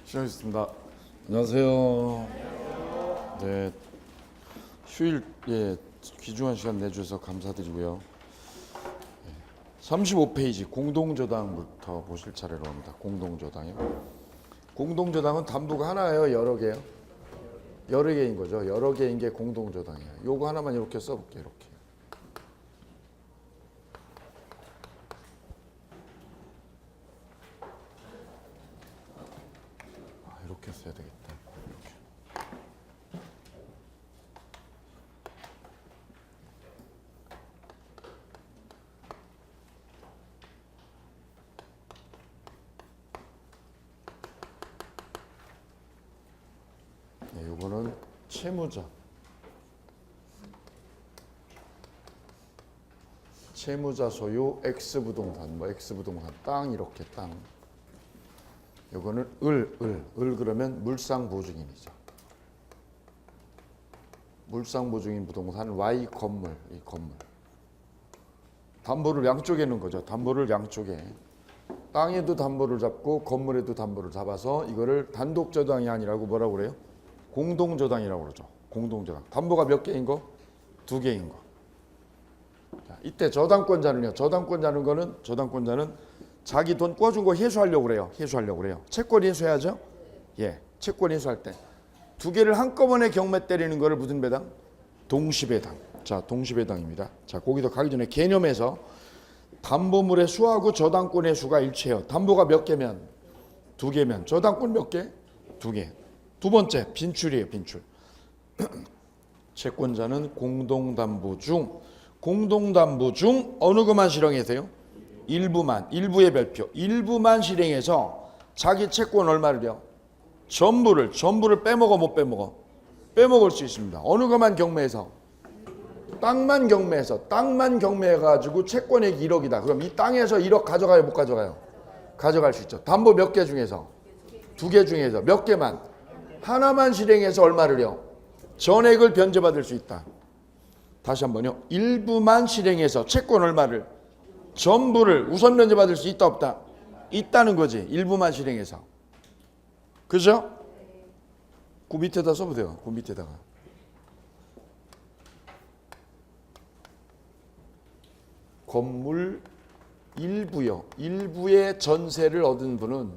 시작하겠습니다. 안녕하세요. 네, 휴일에 귀중한 시간 내주셔서 감사드리고요. 35페이지 공동저당부터 보실 차례로 합니다. 공동저당이요. 공동저당은 담보가 하나예요, 여러 개요? 여러 개인 거죠. 여러 개인 게 공동저당이에요. 요거 하나만 이렇게 써볼게요. 이렇게. 이렇게 써야 되겠다. 이렇게. 네, 요거는 채무자. 채무자 소유 X부동산, X부동산 땅 이렇게 땅. 요거는 을 그러면 물상보증인이죠. 물상보증인 부동산 Y 건물, 이 건물. 담보를 양쪽에 넣은 거죠. 담보를 양쪽에. 땅에도 담보를 잡고 건물에도 담보를 잡아서 이거를 단독저당이 아니라고 뭐라고 그래요? 공동저당이라고 그러죠. 공동저당. 담보가 몇 개인 거? 두 개인 거. 자, 이때 저당권자는요. 저당권자는 자기 돈 꿔준 거 회수하려고 그래요. 채권 회수해야죠. 예, 채권 회수할 때 두 개를 한꺼번에 경매 때리는 거를 무슨 배당? 동시배당. 자, 동시배당입니다. 자, 거기서 가기 전에 개념에서 담보물의 수하고 저당권의 수가 일치해요. 담보가 몇 개면? 두 개면. 저당권 몇 개? 두 개. 두 번째, 빈출이에요, 빈출. 채권자는 공동담보 중 어느 것만 실행하세요? 일부의 별표. 일부만 실행해서 자기 채권 얼마를요? 전부를 빼먹어 못 빼먹어? 빼먹을 수 있습니다. 어느 것만 경매해서? 땅만 경매해가지고 채권액이 1억이다. 그럼 이 땅에서 1억 가져가요, 못 가져가요? 가져갈 수 있죠. 담보 몇 개 중에서? 두 개 중에서 몇 개만? 하나만 실행해서 얼마를요? 전액을 변제받을 수 있다. 다시 한번요. 일부만 실행해서 채권 얼마를? 전부를 우선 변제받을 수 있다 없다? 있다는 거지. 일부만 실행해서. 그죠? 그 밑에다 써보세요. 그 밑에다가. 건물 일부요. 일부의 전세를 얻은 분은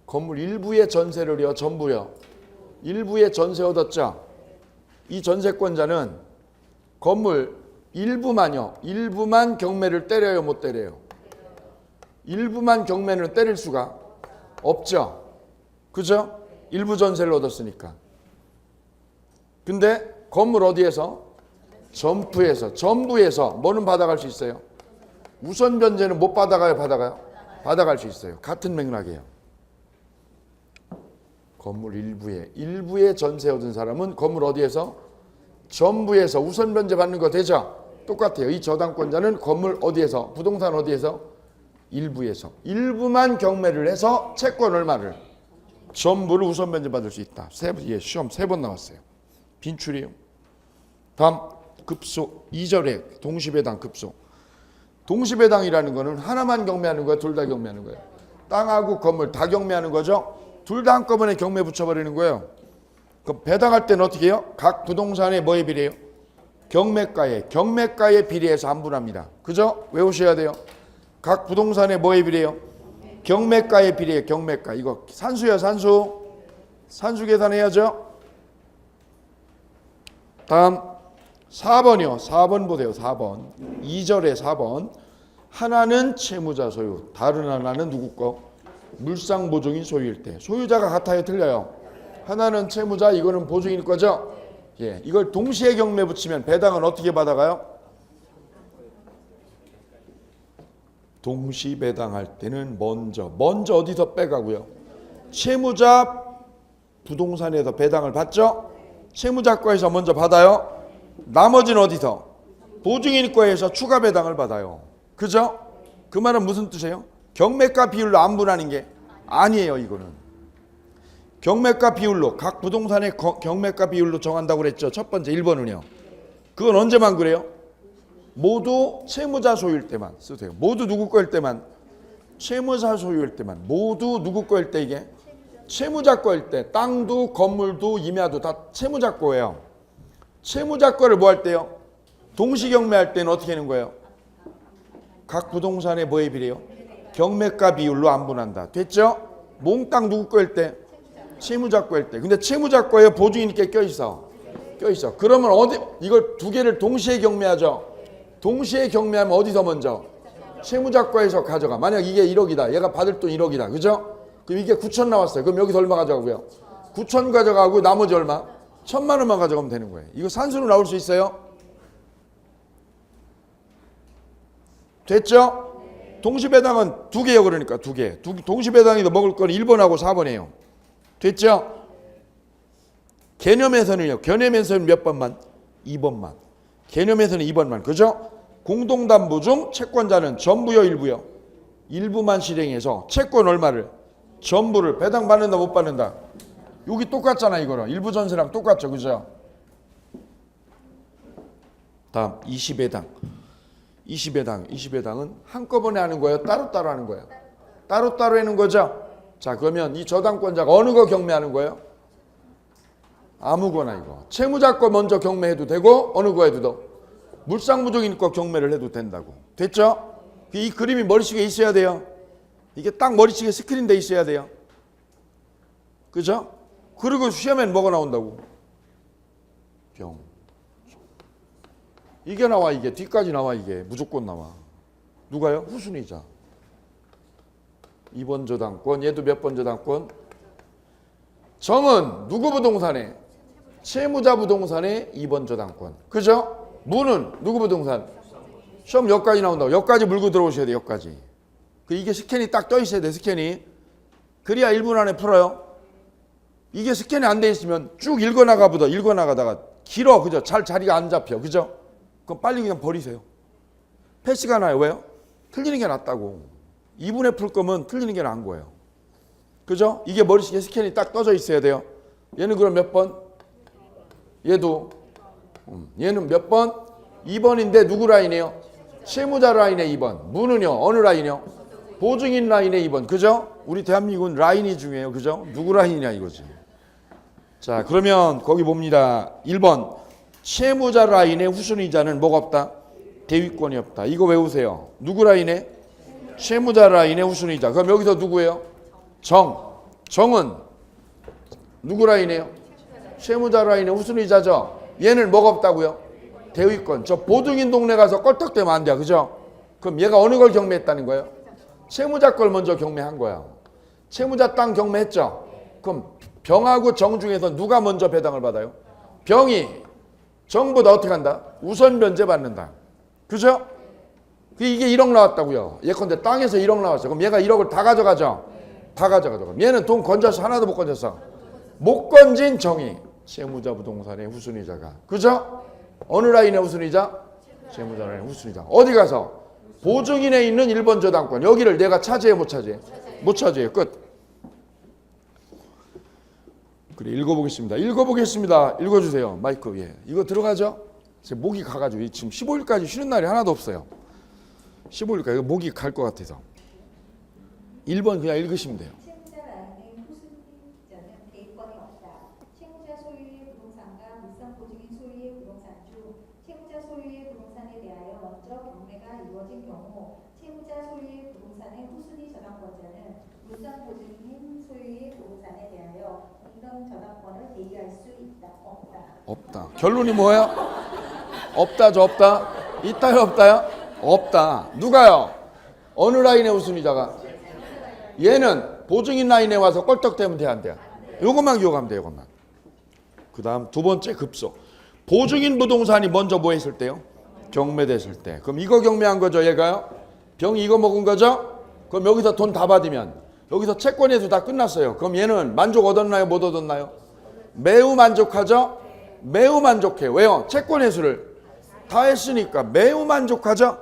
건물 일부의 전세를요. 전부요. 일부의 전세 얻었죠? 이 전세권자는 건물 일부만 경매를 때려요, 못 때려요? 일부만 경매는 때릴 수가 없죠. 그죠? 일부 전세를 얻었으니까. 근데 건물 어디에서? 전부에서 뭐는 받아갈 수 있어요? 우선 변제는 못 받아가요, 받아가요? 받아갈 수 있어요. 같은 맥락이에요. 건물 일부에 전세 얻은 사람은 건물 어디에서? 전부에서 우선 변제 받는 거 되죠? 똑같아요. 이 저당권자는 건물 어디에서? 부동산 어디에서? 일부에서. 일부만 경매를 해서 채권 얼마를? 전부를 우선 변제 받을 수 있다. 시험 3번 나왔어요. 빈출이에요. 다음 급소 2절에 동시배당 급소. 동시배당이라는 거는 하나만 경매하는 거야, 둘 다 경매하는 거예요? 땅하고 건물 다 경매하는 거죠? 둘 다 한꺼번에 경매 붙여버리는 거예요. 그럼 배당할 때는 어떻게 해요? 각 부동산의 뭐에 비례해요? 경매가에 비례해서 환분합니다. 그죠? 외우셔야 돼요. 각 부동산의 뭐에 비례해요? 경매가에 비례해요. 경매가. 이거 산수예요, 산수 계산해야죠. 다음 4번이요. 4번 보세요. 4번. 2절에 4번. 하나는 채무자 소유, 다른 하나는 누구 거? 물상보증인 소유일 때. 소유자가 같아요, 틀려요? 하나는 채무자, 이거는 보증일 거죠? 예, 이걸 동시에 경매 붙이면 배당은 어떻게 받아가요? 동시 배당할 때는 먼저 어디서 빼가고요? 채무자 부동산에서 배당을 받죠? 채무자 거에서 먼저 받아요? 나머지는 어디서? 보증인 거에서 추가 배당을 받아요. 그죠? 그 말은 무슨 뜻이에요? 경매가 비율로 안분하는 게 아니에요. 이거는 경매가 비율로, 각 부동산의 경매가 비율로 정한다고 그랬죠. 첫 번째 1번은요. 그건 언제만 그래요? 모두 채무자 소유일 때만 쓰세요. 모두 누구 거일 때만? 채무자 소유일 때만. 모두 누구 거일 때 이게? 채무자거일 때 땅도 건물도 임야도 다 채무자거예요. 채무자거를 뭐 할 때요? 동시경매할 때는 어떻게 하는 거예요? 각 부동산의 뭐에 비례요? 경매가 비율로 안분한다. 됐죠? 몽땅 누구 거일 때? 채무자 거일 때. 근데 채무자 거에 보증인 있게 껴있어. 껴있어. 그러면 어디 이걸 두 개를 동시에 경매하죠? 동시에 경매하면 어디서 먼저? 채무자 거에서 가져가. 만약 이게 1억이다. 얘가 받을 돈 1억이다. 그죠? 그럼 이게 9천 나왔어요. 그럼 여기서 얼마 가져가고요? 9천 가져가고 나머지 얼마? 1,000만 원만 가져가면 되는 거예요. 이거 산수로 나올 수 있어요? 됐죠? 동시배당은 두 개요. 그러니까 두 개. 동시배당에도 먹을 건 1번하고 4번이에요. 됐죠? 개념에서는요. 개념에서는 몇 번만? 2번만. 개념에서는 2번만. 그죠? 공동담보 중 채권자는 전부요 일부요? 일부만 실행해서 채권 얼마를? 전부를 배당받는다 못 받는다? 여기 똑같잖아 이거는. 일부 전세랑 똑같죠. 그죠? 다음 20배당. 20배당은 한꺼번에 하는 거예요? 따로따로 하는 거예요? 따로따로 하는 거죠? 자, 그러면 이 저당권자가 어느 거 경매하는 거예요? 아무거나 이거. 채무자 거 먼저 경매해도 되고 어느 거 해도 돼? 물상부족인 거 경매를 해도 된다고. 됐죠? 이 그림이 머릿속에 있어야 돼요. 이게 딱 머릿속에 스크린 돼 있어야 돼요. 그죠? 그리고 시험엔 뭐가 나온다고? 병. 이게 나와. 이게 뒤까지 나와. 이게 무조건 나와. 누가요? 후순위자. 2번 저당권. 얘도 몇 번 저당권? 정은 누구 부동산에? 채무자 부동산에 2번 저당권. 그죠? 무는 누구 부동산? 시험 여기까지 나온다고. 여기까지 물고 들어오셔야 돼. 여기까지. 이게 스캔이 딱 떠 있어야 돼. 스캔이. 그래야 1분 안에 풀어요. 이게 스캔이 안 돼 있으면 쭉 읽어나가다가 길어. 그죠? 자리가 안 잡혀. 그죠? 그럼 빨리 그냥 버리세요. 패스가 나요. 왜요? 틀리는 게 낫다고. 2분에 풀 거면 틀리는 게 나은 거예요. 그죠? 이게 머릿속에 스캔이 딱 떠져 있어야 돼요. 얘는 그럼 몇 번? 얘도. 얘는 몇 번? 2번인데 누구 라인이에요? 채무자 라인의 2번. 무는요? 어느 라인이요? 보증인 라인의 2번. 그죠? 우리 대한민국은 라인이 중요해요. 그죠? 누구 라인이냐 이거지. 자, 그러면 거기 봅니다. 1번. 채무자 라인의 후순위자는 뭐가 없다? 대위권이 없다. 이거 외우세요. 누구 라인에? 채무자 라인의 후순위자. 그럼 여기서 누구예요? 정은 누구 라인이에요? 채무자 라인의 후순위자죠. 얘는 뭐가 없다고요? 대위권. 저 보증인 동네 가서 껄떡대면 안 돼. 그죠? 그럼 얘가 어느 걸 경매했다는 거예요? 채무자 걸 먼저 경매한 거야. 채무자 땅 경매했죠? 그럼 병하고 정 중에서 누가 먼저 배당을 받아요? 병이 정보다 어떻게 한다? 우선 변제 받는다. 그죠? 이게 1억 나왔다고요. 예컨대 땅에서 1억 나왔어. 그럼 얘가 1억을 다 가져가죠? 다 가져가죠. 그럼 얘는 돈 건져서 하나도 못 건졌어. 못 건진 정이 채무자 부동산의 후순위자가. 그죠? 어느 라인의 후순위자? 채무자 라인의 후순위자. 어디 가서? 보증인에 있는 1번 저당권. 여기를 내가 차지해 못 차지해? 못 차지해. 끝. 그래, 읽어보겠습니다. 읽어주세요. 마이크 위에. 이거 들어가죠? 제 목이 가가지고 지금 15일까지 쉬는 날이 하나도 없어요. 15일까지 목이 갈 것 같아서. 1번 그냥 읽으시면 돼요. 채무자 라인의 후순위자는 대위권이 없다. 채무자 소유의 부동산과 물상 보증인 소유의 부동산 중 채무자 소유의 부동산에 대하여 먼저 경매가 이루어진 경우 채무자 소유의 부동산의 후순위 저당권자는 물상 보증인 소유의 부동산에 대하여 공동 저당권을 대의할 수 있다. 없다. 결론이 뭐예요? 없다죠. 없다. 있다요. 없다요? 없다. 누가요? 어느 라인의 후순위자가? 얘는 보증인 라인에 와서 껄떡대면 돼, 안 돼? 요것만 기억하면 돼요. 요것만. 그 다음 두 번째 급소. 보증인 부동산이 먼저 뭐 했을 때요? 경매됐을 때. 그럼 이거 경매한 거죠, 얘가요? 병이 이거 먹은 거죠? 그럼 여기서 돈 다 받으면 여기서 채권에서 다 끝났어요. 그럼 얘는 만족 얻었나요? 못 얻었나요? 매우 만족하죠? 매우 만족해요. 왜요? 채권 회수를 다 했으니까 매우 만족하죠?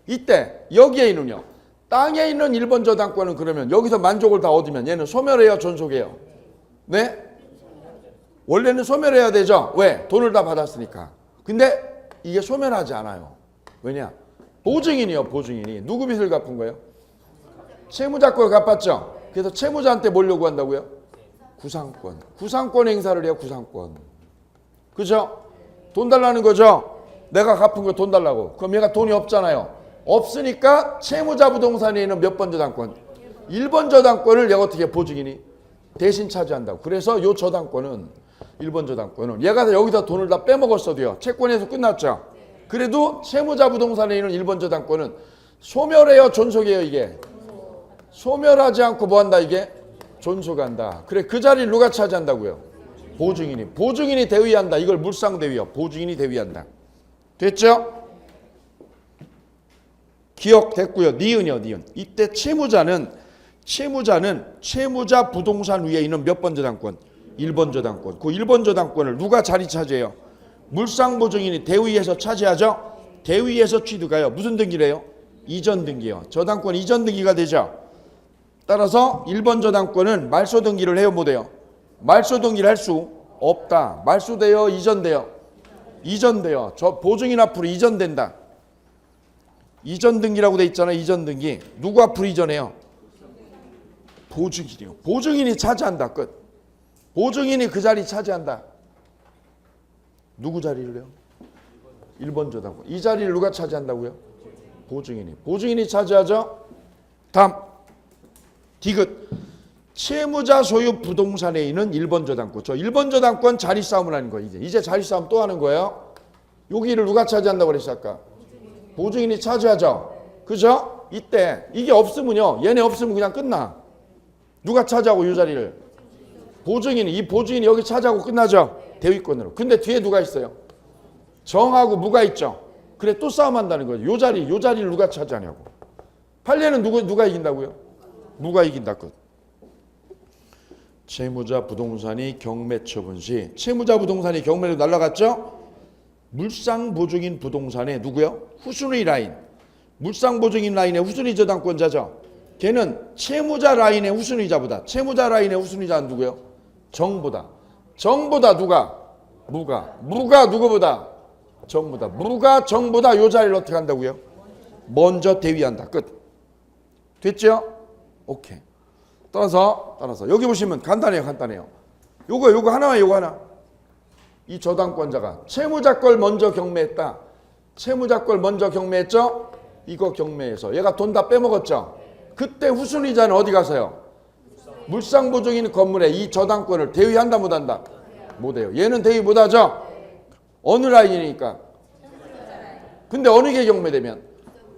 이때 여기에 있는요. 땅에 있는 1번 저당권은 그러면 여기서 만족을 다 얻으면 얘는 소멸해요? 존속해요? 네? 원래는 소멸해야 되죠? 왜? 돈을 다 받았으니까. 근데 이게 소멸하지 않아요. 왜냐? 보증인이요. 보증인이. 누구 빚을 갚은 거예요? 채무자 걸 갚았죠? 그래서 채무자한테 뭐려고 한다고요? 구상권. 구상권 행사를 해요. 구상권. 그죠? 돈 달라는 거죠. 내가 갚은 거 돈 달라고. 그럼 얘가 돈이 없잖아요. 없으니까 채무자 부동산에 있는 몇 번 저당권? 1번 저당권을 얘가 어떻게 보증인이 대신 차지한다고. 그래서 요 저당권은 1번 저당권은 얘가 여기다 돈을 다 빼먹었어도요. 채권에서 끝났죠. 그래도 채무자 부동산에 있는 1번 저당권은 소멸해요, 존속해요. 이게 소멸하지 않고 뭐 한다 이게? 존속한다. 그래 그 자리를 누가 차지한다고요? 보증인이. 보증인이 대위한다. 이걸 물상대위요. 보증인이 대위한다. 됐죠? 기억됐고요. 니은이요. 니은. 이때 채무자는 채무자 부동산 위에 있는 몇 번 저당권? 1번 저당권. 그 1번 저당권을 누가 자리 차지해요? 물상보증인이 대위에서 차지하죠. 대위에서 취득하여 무슨 등기래요? 이전 등기요. 저당권 이전 등기가 되죠. 따라서 1번 저당권은 말소 등기를 해요, 못 해요? 말소 등기를 할 수 없다. 말소돼요, 이전돼요? 이전돼요. 저 보증인 앞으로 이전된다. 이전 등기라고 돼 있잖아요. 이전 등기. 누구 앞으로 이전해요? 보증인이요. 보증인이 차지한다. 끝. 보증인이 그 자리 차지한다. 누구 자리를 해요? 1번 저당권. 이 자리를 누가 차지한다고요? 보증인이. 보증인이 차지하죠. 다음. 디귿. 채무자 소유 부동산에 있는 1번 저당권. 저 1번 저당권 자리 싸움을 하는 거예요. 이제 자리 싸움 또 하는 거예요. 여기를 누가 차지한다고 그랬어 아까? 보증인이 차지하죠. 그죠? 이때 이게 없으면요. 얘네 없으면 그냥 끝나. 누가 차지하고 이 자리를? 보증인이. 이 보증인이 여기 차지하고 끝나죠. 대위권으로. 근데 뒤에 누가 있어요? 정하고 무가 있죠. 그래 또 싸움한다는 거예요. 요 자리를 누가 차지하냐고. 판례는 누가 이긴다고요? 무가 이긴다. 끝. 채무자 부동산이 경매 처분 시 채무자 부동산이 경매로 날라갔죠? 물상보증인 부동산에 누구요? 후순위 라인. 물상보증인 라인의 후순위 저당권자죠. 걔는 채무자 라인의 후순위자보다. 채무자 라인의 후순위자는 누구요? 정보다. 정보다 누가? 무가. 무가 누구보다? 정보다. 무가 정보다 요 자리를 어떻게 한다고요? 먼저 대위한다. 끝. 됐죠? 오케이. 따라서 여기 보시면 간단해요. 요거 하나만 요거 하나. 이 저당권자가 채무자 걸 먼저 경매했다. 채무자 걸 먼저 경매했죠? 이거 경매해서 얘가 돈 다 빼먹었죠? 그때 후순위자는 어디 가서요? 물상보증인 건물에 이 저당권을 대위한다 못한다? 못해요. 얘는 대위 못하죠? 어느 라인이니까? 근데 어느 게 경매되면?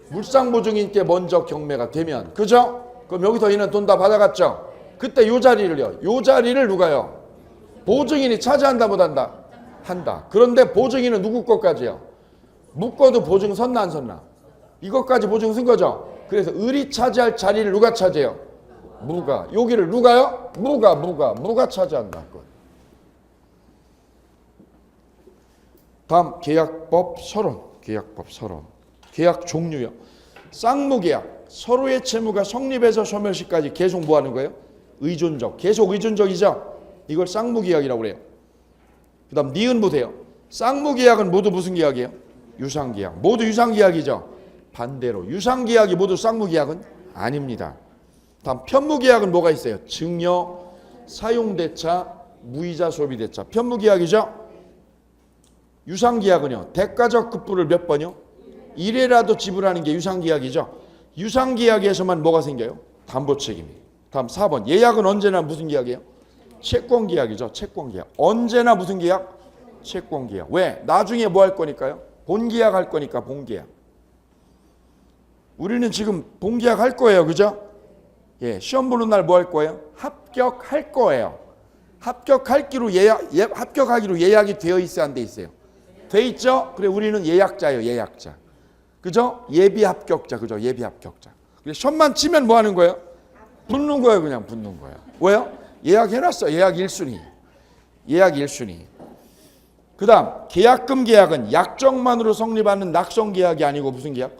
물상보증인께 먼저 경매가 되면. 그죠? 그럼 여기서 얘는 돈 다 받아갔죠? 그때 요 자리를요. 요 자리를 누가요? 보증인이 차지한다 못한다? 한다. 그런데 보증인은 누구 것까지요? 묶어도 보증 섰나 안 섰나? 이것까지 보증 쓴 거죠? 그래서 을이 차지할 자리를 누가 차지해요? 무가. 여기를 누가요? 무가 차지한다. 다음 계약법 서론. 계약 종류요. 쌍무계약. 서로의 채무가 성립해서 소멸시까지 계속 뭐 하는 거예요? 의존적. 계속 의존적이죠? 이걸 쌍무계약이라고 그래요. 그 다음 니은 보세요. 쌍무계약은 모두 무슨 계약이에요? 유상계약. 모두 유상계약이죠? 반대로 유상계약이 모두 쌍무계약은 아닙니다. 다음 편무계약은 뭐가 있어요? 증여, 사용대차, 무이자 소비대차. 편무계약이죠? 유상계약은요. 대가적 급부를 몇 번요? 1회라도 지불하는 게 유상계약이죠. 유상계약에서만 뭐가 생겨요? 담보책임이. 다음 4번. 예약은 언제나 무슨 계약이에요? 채권계약이죠. 채권계약. 언제나 무슨 계약? 채권계약. 왜? 나중에 뭐 할 거니까요? 본계약 할 거니까 본계약. 우리는 지금 본계약 할 거예요. 그죠? 예, 시험 보는 날 뭐 할 거예요? 합격할 거예요. 합격하기로 예약이 되어 있어야 안 돼 있어요? 돼 있죠? 그래 우리는 예약자예요. 예약자. 그죠? 예비 합격자. 그죠? 예비 합격자. 그래 시험만 치면 뭐 하는 거예요? 붙는 거예요. 그냥 붙는 거예요. 왜요? 예약해놨어. 예약 1순위. 그 다음 계약금 계약은 약정만으로 성립하는 낙성계약이 아니고 무슨 계약?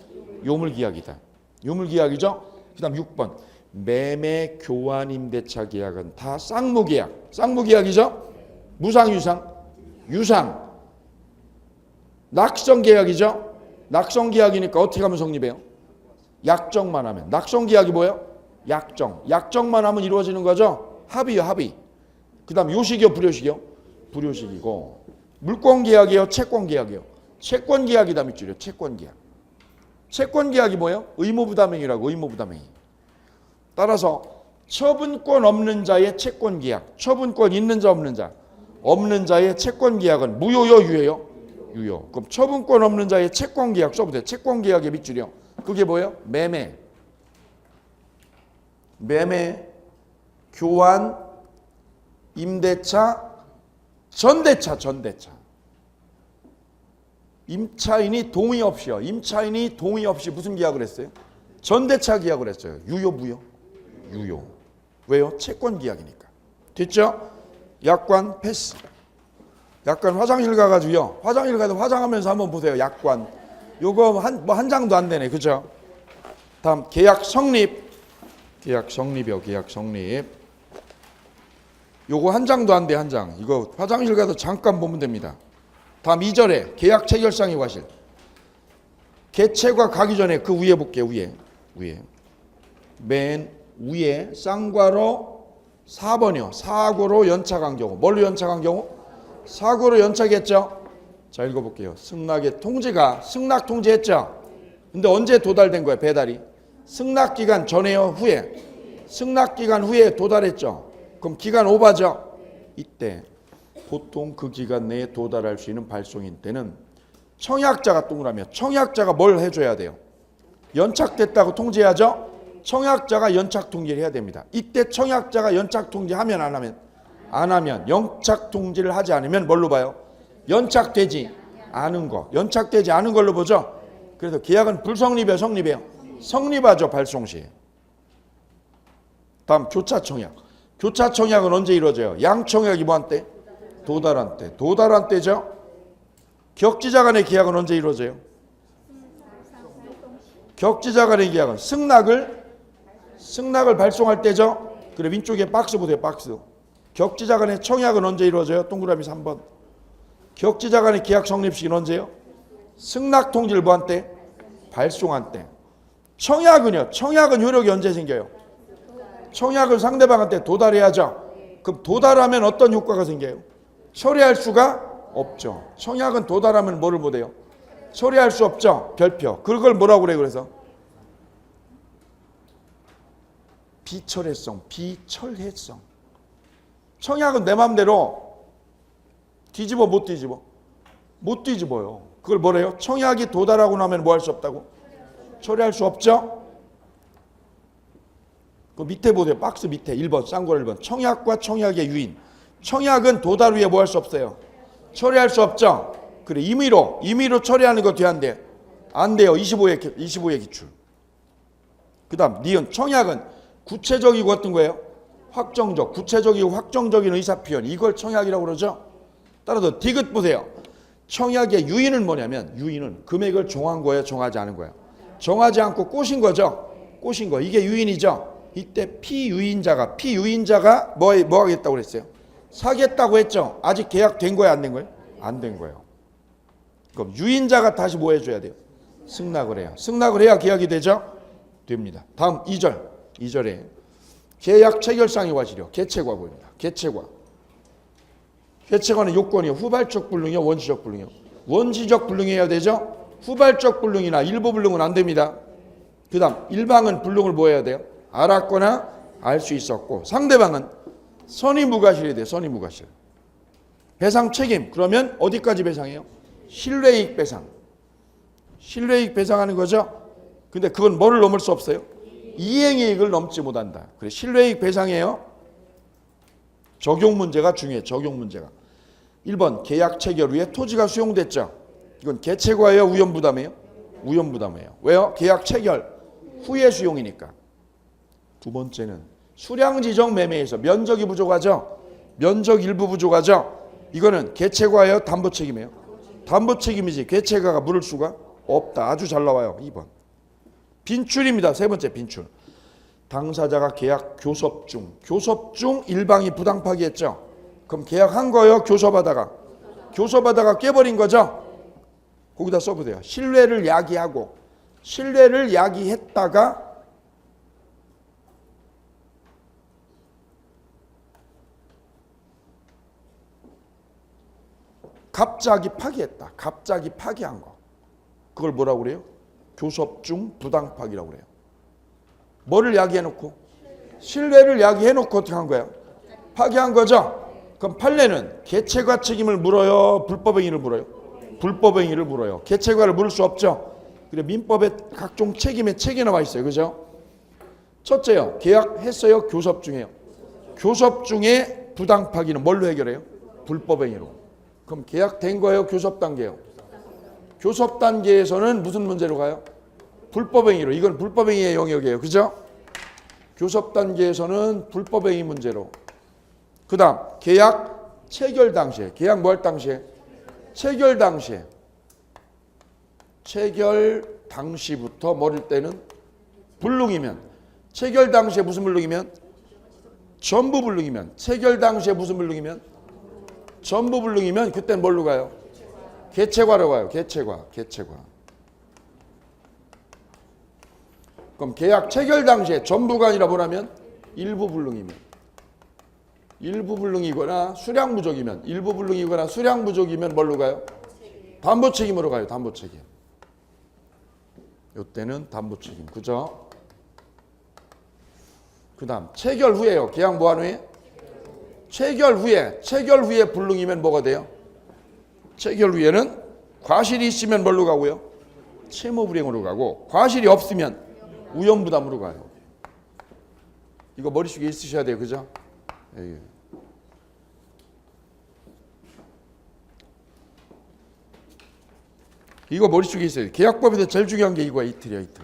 요물계약이다. 요물계약이죠? 그 다음 6번 매매 교환 임대차 계약은 다 쌍무계약. 쌍무계약이죠? 무상 유상. 낙성계약이죠? 낙성계약이니까 어떻게 하면 성립해요? 약정만 하면. 낙성계약이 뭐예요? 약정만 하면 이루어지는 거죠? 합의요. 합의. 그 다음 요식이요, 불요식이요? 불요식이고. 물권계약이요, 채권계약이요? 채권계약이다 밑줄이요, 채권계약. 채권계약이 뭐예요? 의무부담행위라고, 의무부담행위. 따라서 처분권 없는 자의 채권계약, 처분권 있는 자 없는 자, 없는 자의 채권계약은 무효요, 유효요? 유효. 그럼 처분권 없는 자의 채권계약 써보세요. 채권계약의 밑줄이요. 그게 뭐예요? 매매, 매매, 교환, 임대차, 전대차, 전대차. 임차인이 동의 없이요. 임차인이 동의 없이 무슨 계약을 했어요? 전대차 계약을 했어요. 유효, 무효? 유효. 왜요? 채권 계약이니까. 됐죠? 약관 패스. 약관 화장실 가가지고요. 화장실 가서 화장하면서 한번 보세요. 약관. 요거 한 장도 안 되네. 그죠? 다음 계약 성립. 계약 성립이요. 계약 성립. 요거 한 장도 안 돼. 한 장. 이거 화장실 가서 잠깐 보면 됩니다. 다음 2절에 계약 체결상의 과실. 개체가 가기 전에 그 위에 볼게요. 위에. 맨 위에 쌍괄호 4번이요. 사고로 연착한 경우. 뭘로 연착한 경우? 사고로 연착했죠. 자, 읽어볼게요. 승낙의 통지가 승낙 통지했죠. 근데 언제 도달된 거예요? 배달이 승낙기간 전에요, 후에? 승낙기간 후에 도달했죠. 그럼 기간 오바죠. 이때 보통 그 기간 내에 도달할 수 있는 발송인 때는 청약자가 동그라미, 청약자가 뭘 해줘야 돼요? 연착됐다고 통지해야죠. 청약자가 연착 통지를 해야 됩니다. 이때 청약자가 연착 통지하면 안 하면? 안 하면. 연착 통지를 하지 않으면 뭘로 봐요? 연착되지 않은 거. 연착되지 않은 걸로 보죠. 그래서 계약은 불성립이에요, 성립이에요? 성립하죠, 발송 시에. 다음 교차 청약. 교차 청약은 언제 이루어져요? 양청약이 뭐한 때? 도달한 때. 도달한 때죠. 격지자 간의 계약은 언제 이루어져요? 격지자 간의 계약은 승낙을 발송할 때죠. 그래, 왼쪽에 박스 보세요. 박스. 격지자 간의 청약은 언제 이루어져요? 동그라미 3번. 격지자 간의 계약 성립식은 언제요? 승낙 통지를 뭐한 때? 발송한 때. 청약은요? 청약은 효력이 언제 생겨요? 청약을 상대방한테 도달해야죠. 그럼 도달하면 어떤 효과가 생겨요? 처리할 수가 없죠. 청약은 도달하면 뭐를 못해요? 처리할 수 없죠. 별표. 그걸 뭐라고 그래요? 그래서 비철회성, 비철회성. 청약은 내 마음대로 뒤집어 못 뒤집어? 못 뒤집어요. 그걸 뭐래요? 청약이 도달하고 나면 뭐 할 수 없다고? 처리할 수 없죠. 그 밑에 보세요. 박스 밑에 1번, 쌍괄호 1번. 청약과 청약의 유인. 청약은 도달 후에 뭐 할 수 없어요? 처리할 수 없죠. 그래, 임의로 처리하는 거 돼 안 돼? 안 돼요. 25의 기출. 그 다음 니은. 청약은 구체적이고 어떤 거예요? 확정적. 구체적이고 확정적인 의사표현. 이걸 청약이라고 그러죠. 따라서 디귿 보세요. 청약의 유인은 뭐냐면, 유인은 금액을 정한 거예요, 정하지 않은 거예요? 정하지 않고 꼬신 거죠. 꼬신 거. 이게 유인이죠. 이때 피유인자가 뭐 하겠다고 그랬어요? 사겠다고 했죠. 아직 계약된 거예요, 안 된 거예요? 안 된 거예요. 그럼 유인자가 다시 뭐 해줘야 돼요? 승낙을 해요. 승낙을 해야 계약이 되죠? 됩니다. 다음 2절에 계약 체결상의 과실이요. 개체과 보입니다. 개체과. 개체과는 요건이요. 후발적 불능이요, 원시적 불능이요. 원시적 불능해야 되죠? 후발적 불능이나 일부 불능은 안 됩니다. 그 다음 일방은 불능을 뭐 해야 돼요? 알았거나 알 수 있었고, 상대방은 선의무과실이 돼요. 선의무과실. 배상 책임. 그러면 어디까지 배상해요? 실외이익 배상. 실외이익 배상하는 거죠. 근데 그건 뭐를 넘을 수 없어요? 이행이익을 넘지 못한다. 그래, 실외이익 배상이에요. 적용 문제가 중요해요. 적용 문제가. 1번 계약 체결 후에 토지가 수용됐죠. 이건 개체과예요, 우연부담이에요? 우연부담이에요. 왜요? 계약 체결 후에 수용이니까. 두 번째는 수량지정 매매에서 면적이 부족하죠. 면적 일부 부족하죠. 이거는 개체과예요, 담보책임이에요? 담보책임이지. 개체과가 물을 수가 없다. 아주 잘 나와요. 2번. 빈출입니다. 세 번째 빈출. 당사자가 계약 교섭 중 일방이 부당 파기했죠. 그럼 계약한 거예요, 교섭하다가 깨버린 거죠. 거기다 써보세요. 신뢰를 야기했다가 갑자기 파기했다. 갑자기 파기한 거. 그걸 뭐라고 그래요? 교섭 중 부당 파기라고 그래요. 뭐를 야기해놓고? 신뢰를 야기해놓고 어떻게 한 거예요? 파기한 거죠? 그럼 판례는 개체가 책임을 물어요? 불법행위를 물어요? 불법행위를 물어요. 개체가를 물을 수 없죠? 그래 민법에 각종 책임에 책이 나와 있어요. 그죠? 첫째요. 계약했어요? 교섭 중에요? 교섭 중에 부당 파기는 뭘로 해결해요? 불법행위로. 그럼 계약된 거예요? 교섭 단계예요? 교섭 단계에서는 무슨 문제로 가요? 불법행위로. 이건 불법행위의 영역이에요. 그죠? 교섭 단계에서는 불법행위 문제로. 그 다음 계약 체결 당시에. 계약 뭐 할 당시에? 체결 당시에. 체결 당시부터 뭐를 때는 불능이면. 체결 당시에 무슨 불능이면? 전부 불능이면. 체결 당시에 무슨 불능이면? 전부 불능이면 그때는 뭘로 가요? 개체과로 가요. 개체과. 그럼 계약 체결 당시에 전부가 아니라 뭐라면? 일부 불능이면. 일부 불능이거나 수량 부족이면. 일부 불능이거나 수량 부족이면 뭘로 가요? 담보 책임으로 가요. 담보 책임. 이때는 담보 책임. 그죠? 그 다음 체결 후에요. 계약 뭐한 후에? 체결 후에 불능이면 뭐가 돼요? 체결 후에는 과실이 있으면 뭘로 가고요? 채무불이행으로 가고 과실이 없으면 우연부담으로 가요. 이거 머릿속에 있으셔야 돼요. 그죠? 예. 이거 머릿속에 있어요. 계약법에서 제일 중요한 게 이거야. 이틀이야. 이틀.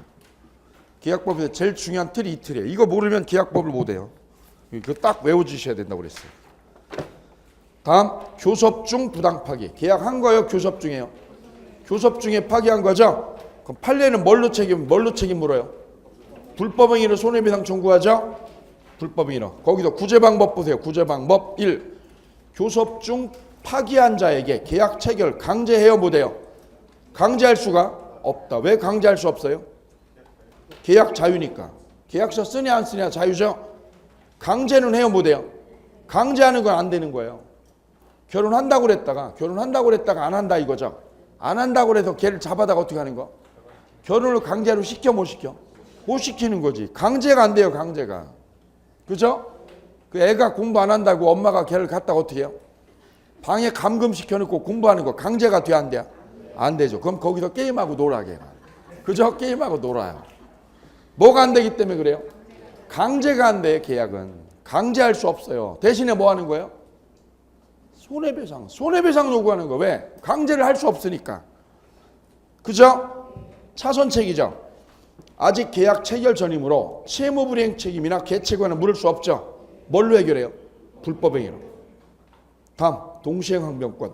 계약법에서 제일 중요한 틀이 이틀이에요. 이거 모르면 계약법을 못해요. 이거 딱 외워주셔야 된다고 그랬어요. 다음 교섭 중 부당 파기. 계약한 거예요? 교섭 중에요? 교섭 중에 파기한 거죠? 그럼 판례는 뭘로 책임 물어요? 불법행위로 손해배상 청구하죠? 불법행위로. 거기서 구제방법 보세요. 구제방법 1. 교섭 중 파기한 자에게 계약 체결 강제해요? 못해요? 강제할 수가 없다. 왜 강제할 수 없어요? 계약 자유니까. 계약서 쓰냐 안 쓰냐 자유죠? 강제는 해요? 못해요? 강제하는 건 안 되는 거예요. 결혼한다고 그랬다가 안 한다 이거죠. 안 한다고 그래서 걔를 잡아다가 어떻게 하는 거? 결혼을 강제로 시켜 못 시켜? 못 시키는 거지. 강제가 안 돼요. 강제가. 그죠? 그 애가 공부 안 한다고 엄마가 걔를 갖다가 어떻게 해요? 방에 감금시켜놓고 공부하는 거 강제가 돼 안 돼? 안 되죠. 그럼 거기서 게임하고 놀아게. 그죠? 게임하고 놀아요. 뭐가 안 되기 때문에 그래요? 강제가 안 돼. 계약은. 강제할 수 없어요. 대신에 뭐 하는 거예요? 손해배상 요구하는 거. 왜? 강제를 할 수 없으니까. 그죠? 차선책이죠. 아직 계약 체결 전이므로 채무불이행 책임이나 개체관은 물을 수 없죠. 뭘로 해결해요? 불법행위로. 다음 동시행항변권.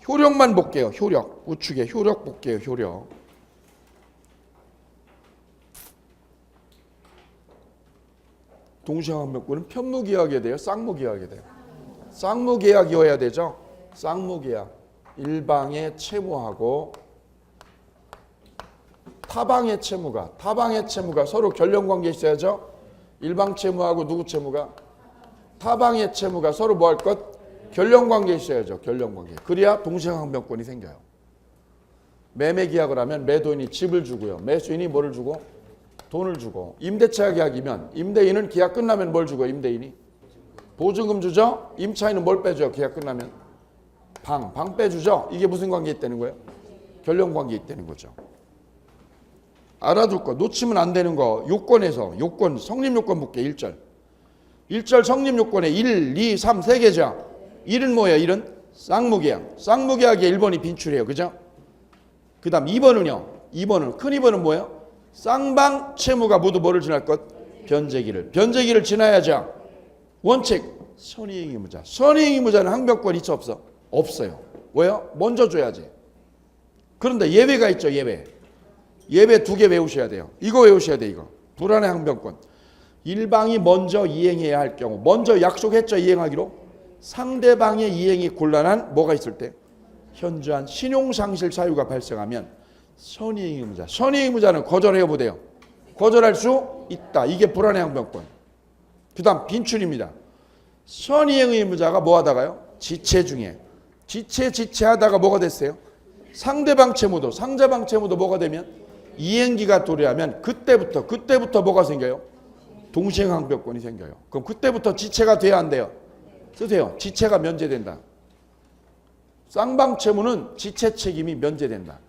효력만 볼게요. 효력. 우측에 효력 볼게요. 효력. 동시행항변권은 편무계약이 돼요? 쌍무계약이 돼요? 쌍무계약이어야 되죠? 쌍무계약. 일방의 채무하고 타방의 채무가 서로 결연관계 있어야죠? 일방 채무하고 누구 채무가? 타방의 채무가 서로 뭐 할 것? 결연관계 있어야죠. 결연관계. 그래야 동시행항변권이 생겨요. 매매계약을 하면 매도인이 집을 주고요. 매수인이 뭐를 주고? 돈을 주고. 임대차 계약이면 임대인은 계약 끝나면 뭘 주고? 임대인이 보증금 주죠. 임차인은 뭘 빼줘요? 계약 끝나면 방 빼주죠. 이게 무슨 관계 있다는 거예요? 결연관계 있다는 거죠. 알아둘 거, 놓치면 안 되는 거. 요건에서 요건 성립요건 볼게. 1절 성립요건에 1, 2, 3 세 개죠. 1은 뭐예요? 1은 쌍무계약. 쌍무계약의 1번이 빈출이에요. 그죠? 그 다음 2번은요. 큰 2번은 뭐예요? 쌍방 채무가 모두 뭐를 지날 것? 변제기를 지나야죠. 원칙 선의행위무자. 선의행위무자는 항변권 있어 없어? 없어요. 왜요? 먼저 줘야지. 그런데 예외가 있죠. 예외 2개 외우셔야 돼요. 이거 외우셔야 돼. 이거 불안의 항변권. 일방이 먼저 이행해야 할 경우, 먼저 약속했죠. 이행하기로. 상대방의 이행이 곤란한 뭐가 있을 때? 현저한 신용상실 사유가 발생하면 선의행위무자. 선의행위무자는 거절해요, 못해요? 거절할 수 있다. 이게 불안의 항변권. 그 다음 빈출입니다. 선이행 의무자가 뭐 하다가요? 지체 중에. 지체하다가 뭐가 됐어요? 상대방 채무도, 상대방 채무도 뭐가 되면? 이행기가 도래하면 그때부터 뭐가 생겨요? 동시행항변권이 생겨요. 그럼 그때부터 지체가 돼야 안 돼요? 쓰세요. 지체가 면제된다. 쌍방 채무는 지체 책임이 면제된다.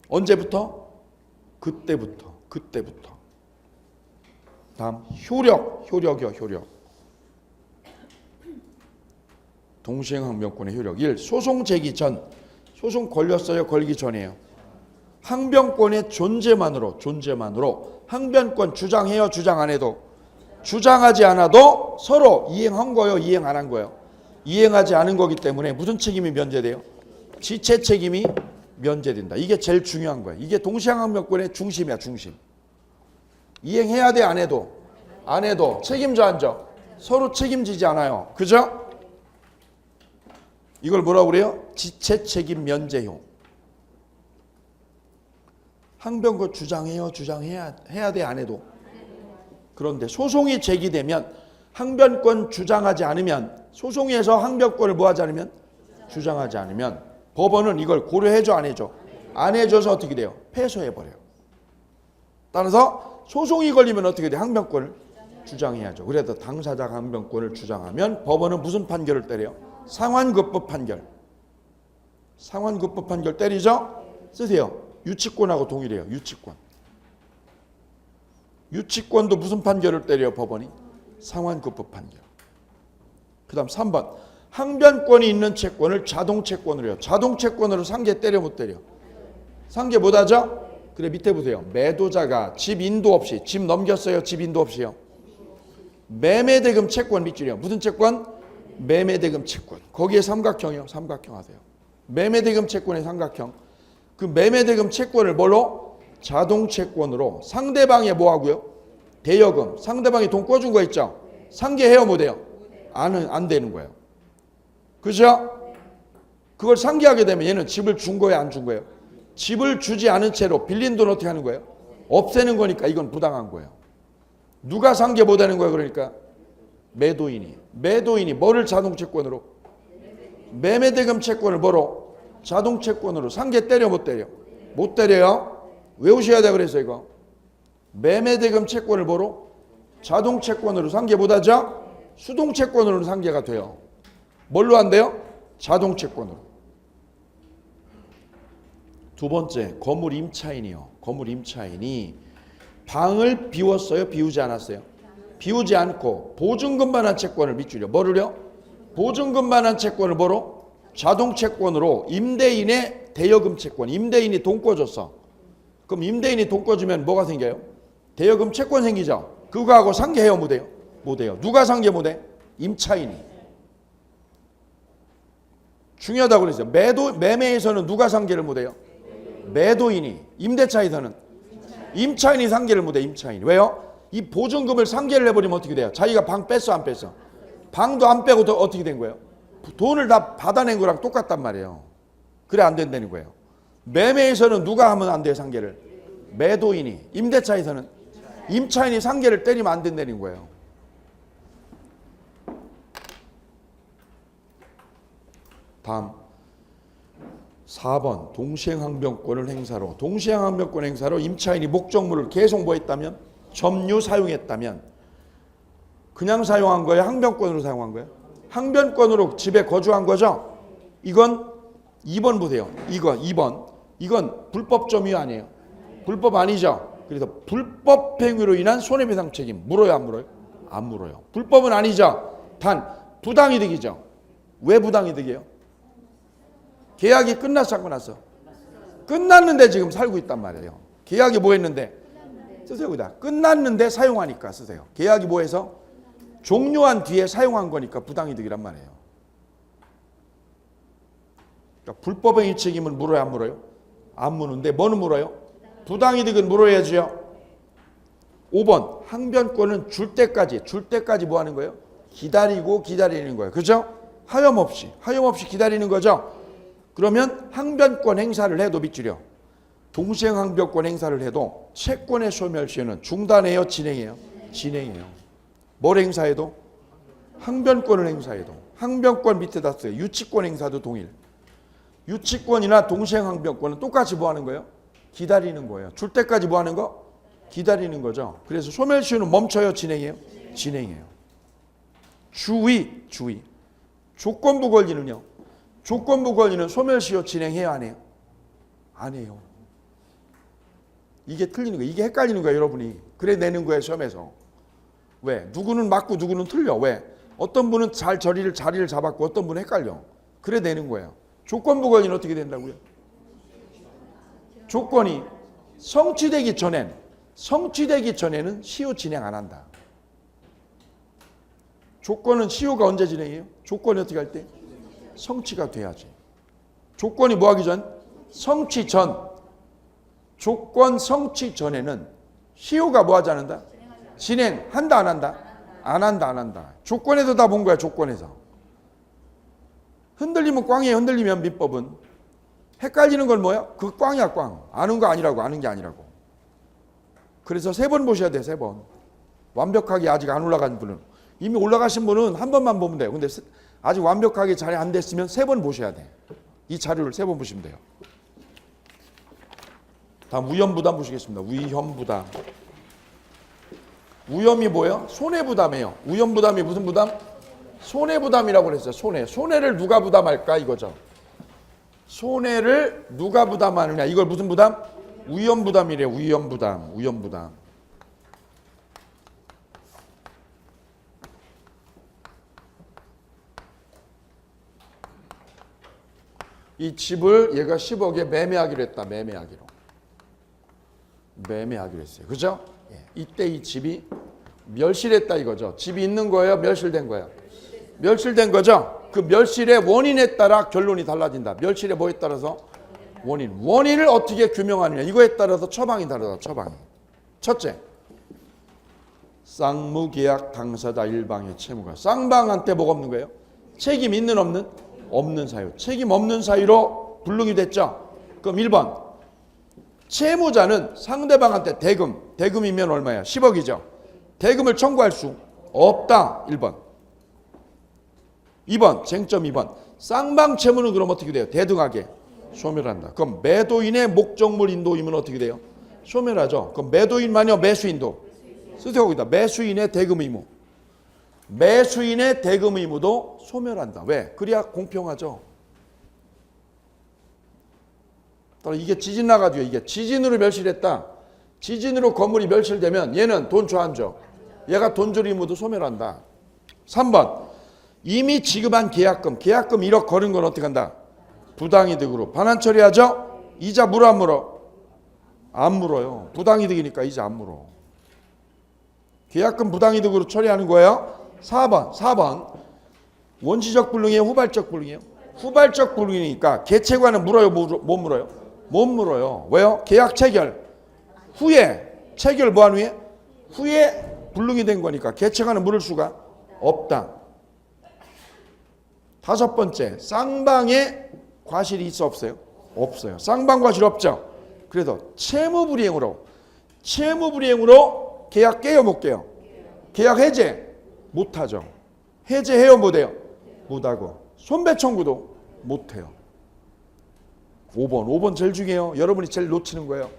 언제부터? 그때부터. 다음 효력이요. 동시행항변권의 효력. 1. 소송 제기 전. 소송 걸렸어요? 걸기 전이에요? 항변권의 존재만으로 항변권 주장해요? 주장 안 해도? 주장하지 않아도 서로 이행한 거예요? 이행 안 한 거예요? 이행하지 않은 거기 때문에 무슨 책임이 면제돼요? 지체 책임이 면제된다. 이게 제일 중요한 거예요. 이게 동시행항변권의 중심이야, 중심. 이행해야 돼, 안 해도? 안 해도 책임져 안 져? 서로 책임지지 않아요. 그죠? 이걸 뭐라고 그래요? 지체 책임 면제효. 항변권 주장해요? 주장해야 돼, 안 해도? 그런데 소송이 제기되면 항변권 주장하지 않으면, 소송에서 항변권을 뭐 하지 않으면? 주장하지 않으면 법원은 이걸 고려해줘, 안 해줘? 안 해줘서 어떻게 돼요? 패소해버려요. 따라서 소송이 걸리면 어떻게 돼요? 항변권을 주장해야죠. 그래도 당사자가 항변권을 주장하면 법원은 무슨 판결을 때려요? 상환급부 판결. 상환급부 판결 때리죠? 쓰세요. 유치권하고 동일해요. 유치권도 무슨 판결을 때려요? 법원이? 상환급부 판결. 그 다음 3번. 항변권이 있는 채권을 자동채권으로 해요. 자동채권으로 상계 때려 못 때려? 상계 못 하죠? 그래 밑에 보세요. 매도자가 집 인도 없이 집 넘겼어요? 집 인도 없이요? 매매대금 채권 밑줄이요. 무슨 채권? 매매대금 채권. 거기에 삼각형이요. 삼각형 하세요. 매매대금 채권의 삼각형. 그 매매대금 채권을 뭘로? 자동채권으로. 상대방이 뭐 하고요? 대여금. 상대방이 돈 꿔준 거 있죠? 상계해요? 못해요? 안 되는 거예요. 그죠? 그걸 상계하게 되면 얘는 집을 준 거예요? 안 준 거예요? 집을 주지 않은 채로 빌린 돈 어떻게 하는 거예요? 없애는 거니까 이건 부당한 거예요. 누가 상계 못하는 거예요? 그러니까 매도인이 뭐를 자동채권으로? 매매대금 채권을 뭐로? 자동채권으로. 상계 때려 못 때려? 못 때려요. 외우셔야 돼 그랬어요 이거. 매매대금 채권을 뭐로? 자동채권으로. 상계 못하죠? 수동채권으로 상계가 돼요. 뭘로 안 돼요? 자동채권으로. 두 번째, 건물 임차인이요. 건물 임차인이 방을 비웠어요? 비우지 않았어요? 비우지 않고 보증금만 한 채권을 밑줄여. 뭐를요? 보증금만 한 채권을 뭐로? 자동채권으로. 임대인의 대여금 채권. 임대인이 돈 꿔줬어. 그럼 임대인이 돈 꿔주면 뭐가 생겨요? 대여금 채권 생기죠? 그거하고 상계해요? 못해요? 못해요. 누가 상계 못해? 임차인이. 중요하다고 그랬어요. 매매에서는 누가 상계를 못해요? 매도인이. 임대차에서는 임차인이 상계를 못해. 임차인이. 왜요? 이 보증금을 상계를 해버리면 어떻게 돼요? 자기가 방 뺐어 안 뺐어? 방도 안 빼고 어떻게 된 거예요? 돈을 다 받아낸 거랑 똑같단 말이에요. 그래 안 된다는 거예요. 매매에서는 누가 하면 안 돼요? 상계를? 매도인이. 임대차에서는 임차인이 상계를 때리면 안 된다는 거예요. 다음 4번 동시행항변권을 행사로. 동시행항변권 행사로 임차인이 목적물을 계속 뭐 했다면? 점유 사용했다면. 그냥 사용한 거예요? 항변권으로 사용한 거예요? 항변권으로 집에 거주한 거죠? 이건 2번 보세요. 이건 2번. 이건 불법 점유 아니에요? 불법 아니죠? 그래서 불법 행위로 인한 손해배상 책임 물어요 안 물어요? 안 물어요. 불법은 아니죠. 단 부당이득이죠. 왜 부당이득이에요? 계약이 끝났어 안 끝났어? 끝났는데 지금 살고 있단 말이에요. 계약이 뭐 했는데? 쓰세요 여기다. 끝났는데 사용하니까 쓰세요. 계약이 뭐 해서? 종료한 뒤에 사용한 거니까 부당이득이란 말이에요. 그러니까 불법행위 책임은 물어요 안 물어요? 안 무는데 뭐는 물어요? 부당이득은 물어야죠. 5번 항변권은 줄 때까지 뭐 하는 거예요? 기다리는 거예요. 그죠? 하염없이 기다리는 거죠. 그러면 항변권 행사를 해도 밑줄여. 동시행항변권 행사를 해도 채권의 소멸 시에는 중단해요? 진행해요? 진행해요. 뭘 행사해도? 항변권을 행사해도. 항변권 밑에다 써요. 유치권 행사도 동일. 유치권이나 동시행항변권은 똑같이 뭐 하는 거예요? 기다리는 거예요. 줄 때까지 뭐 하는 거? 기다리는 거죠. 그래서 소멸시효는 멈춰요? 진행해요? 진행해요. 주의. 조건부 권리는요? 조건부 권리는 소멸시효 진행해요? 안 해요? 안 해요. 이게 틀리는 거예요. 이게 헷갈리는 거예요, 여러분이. 그래 내는 거예요, 시험에서. 왜? 누구는 맞고 누구는 틀려. 왜? 어떤 분은 잘 자리를 잡았고 어떤 분은 헷갈려. 그래 내는 거예요. 조건부 권리는 어떻게 된다고요? 조건이 성취되기 전에는 시효 진행 안 한다. 조건은 시효가 언제 진행해요? 조건이 어떻게 할 때? 성취가 돼야지. 조건이 뭐 하기 전? 성취 전. 조건 성취 전에는 시효가 뭐 하지 않는다? 진행한다 안 한다? 안 한다. 조건에서 다 본 거야. 조건에서. 흔들리면 꽝이에요. 흔들리면 민법은. 헷갈리는 건 뭐야? 그 꽝이야 꽝. 아는 거 아니라고. 아는 게 아니라고. 그래서 3번 보셔야 돼. 3번. 완벽하게 아직 안 올라간 분은. 이미 올라가신 분은 한 번만 보면 돼요. 근데 아직 완벽하게 잘 안 됐으면 3번 보셔야 돼. 이 자료를 3번 보시면 돼요. 다음 위험부담 보시겠습니다. 위험부담. 위험이 뭐예요? 손해부담이에요. 위험부담이 무슨 부담? 손해부담이라고 그랬어요. 손해를 누가 부담할까 이거죠. 손해를 누가 부담하느냐. 이걸 무슨 부담? 위험부담이래요. 위험부담. 이 집을 얘가 10억에 매매하기로 했다. 매매하기로 했어요. 그죠? 이때 이 집이 멸실했다 이거죠. 집이 있는 거예요? 멸실된 거예요? 멸실된 거죠? 그 멸실의 원인에 따라 결론이 달라진다. 멸실의 뭐에 따라서? 원인을 어떻게 규명하느냐. 이거에 따라서 처방이 다르다. 처방이. 첫째, 쌍무계약 당사자 일방의 채무가. 쌍방한테 뭐가 없는 거예요? 책임 있는 없는? 없는 사유. 책임 없는 사유로 불능이 됐죠. 그럼 1번. 채무자는 상대방한테 대금이면 얼마야? 10억이죠. 대금을 청구할 수 없다. 1번. 2번. 쟁점 2번. 쌍방 채무는 그럼 어떻게 돼요? 대등하게 소멸한다. 그럼 매도인의 목적물 인도이면 어떻게 돼요? 소멸하죠. 그럼 매도인만요? 매수인도? 쓰세요기다. 매수인의 대금 의무. 매수인의 대금 의무도 소멸한다. 왜? 그래야 공평하죠. 이게 지진 나가지고 이게 지진으로 멸실했다. 지진으로 건물이 멸실되면 얘는 돈 줘 안 줘? 얘가 돈 줄 의무도 소멸한다. 3번. 이미 지급한 계약금 1억 걸은 건 어떻게 한다? 부당이득으로 반환 처리하죠? 이자 물어 안 물어? 안 물어요. 부당이득이니까 이자 안 물어. 계약금 부당이득으로 처리하는 거예요. 4번. 원시적 불능이에요? 후발적 불능이에요? 후발적 불능이니까 개체관은 물어요? 못 물어요? 못 물어요. 왜요? 계약 체결 후에 체결 뭐한 후에? 후에 불능이 된 거니까 개체관은 물을 수가 없다. 5번째, 쌍방에 과실이 있어 없어요? 없어요. 쌍방 과실 없죠. 그래서 채무불이행으로 계약 깨요 못 깨요? 계약 해제 못하죠. 해제해요 못해요? 못하고 손배 청구도 못해요. 5번 제일 중요해요. 여러분이 제일 놓치는 거예요.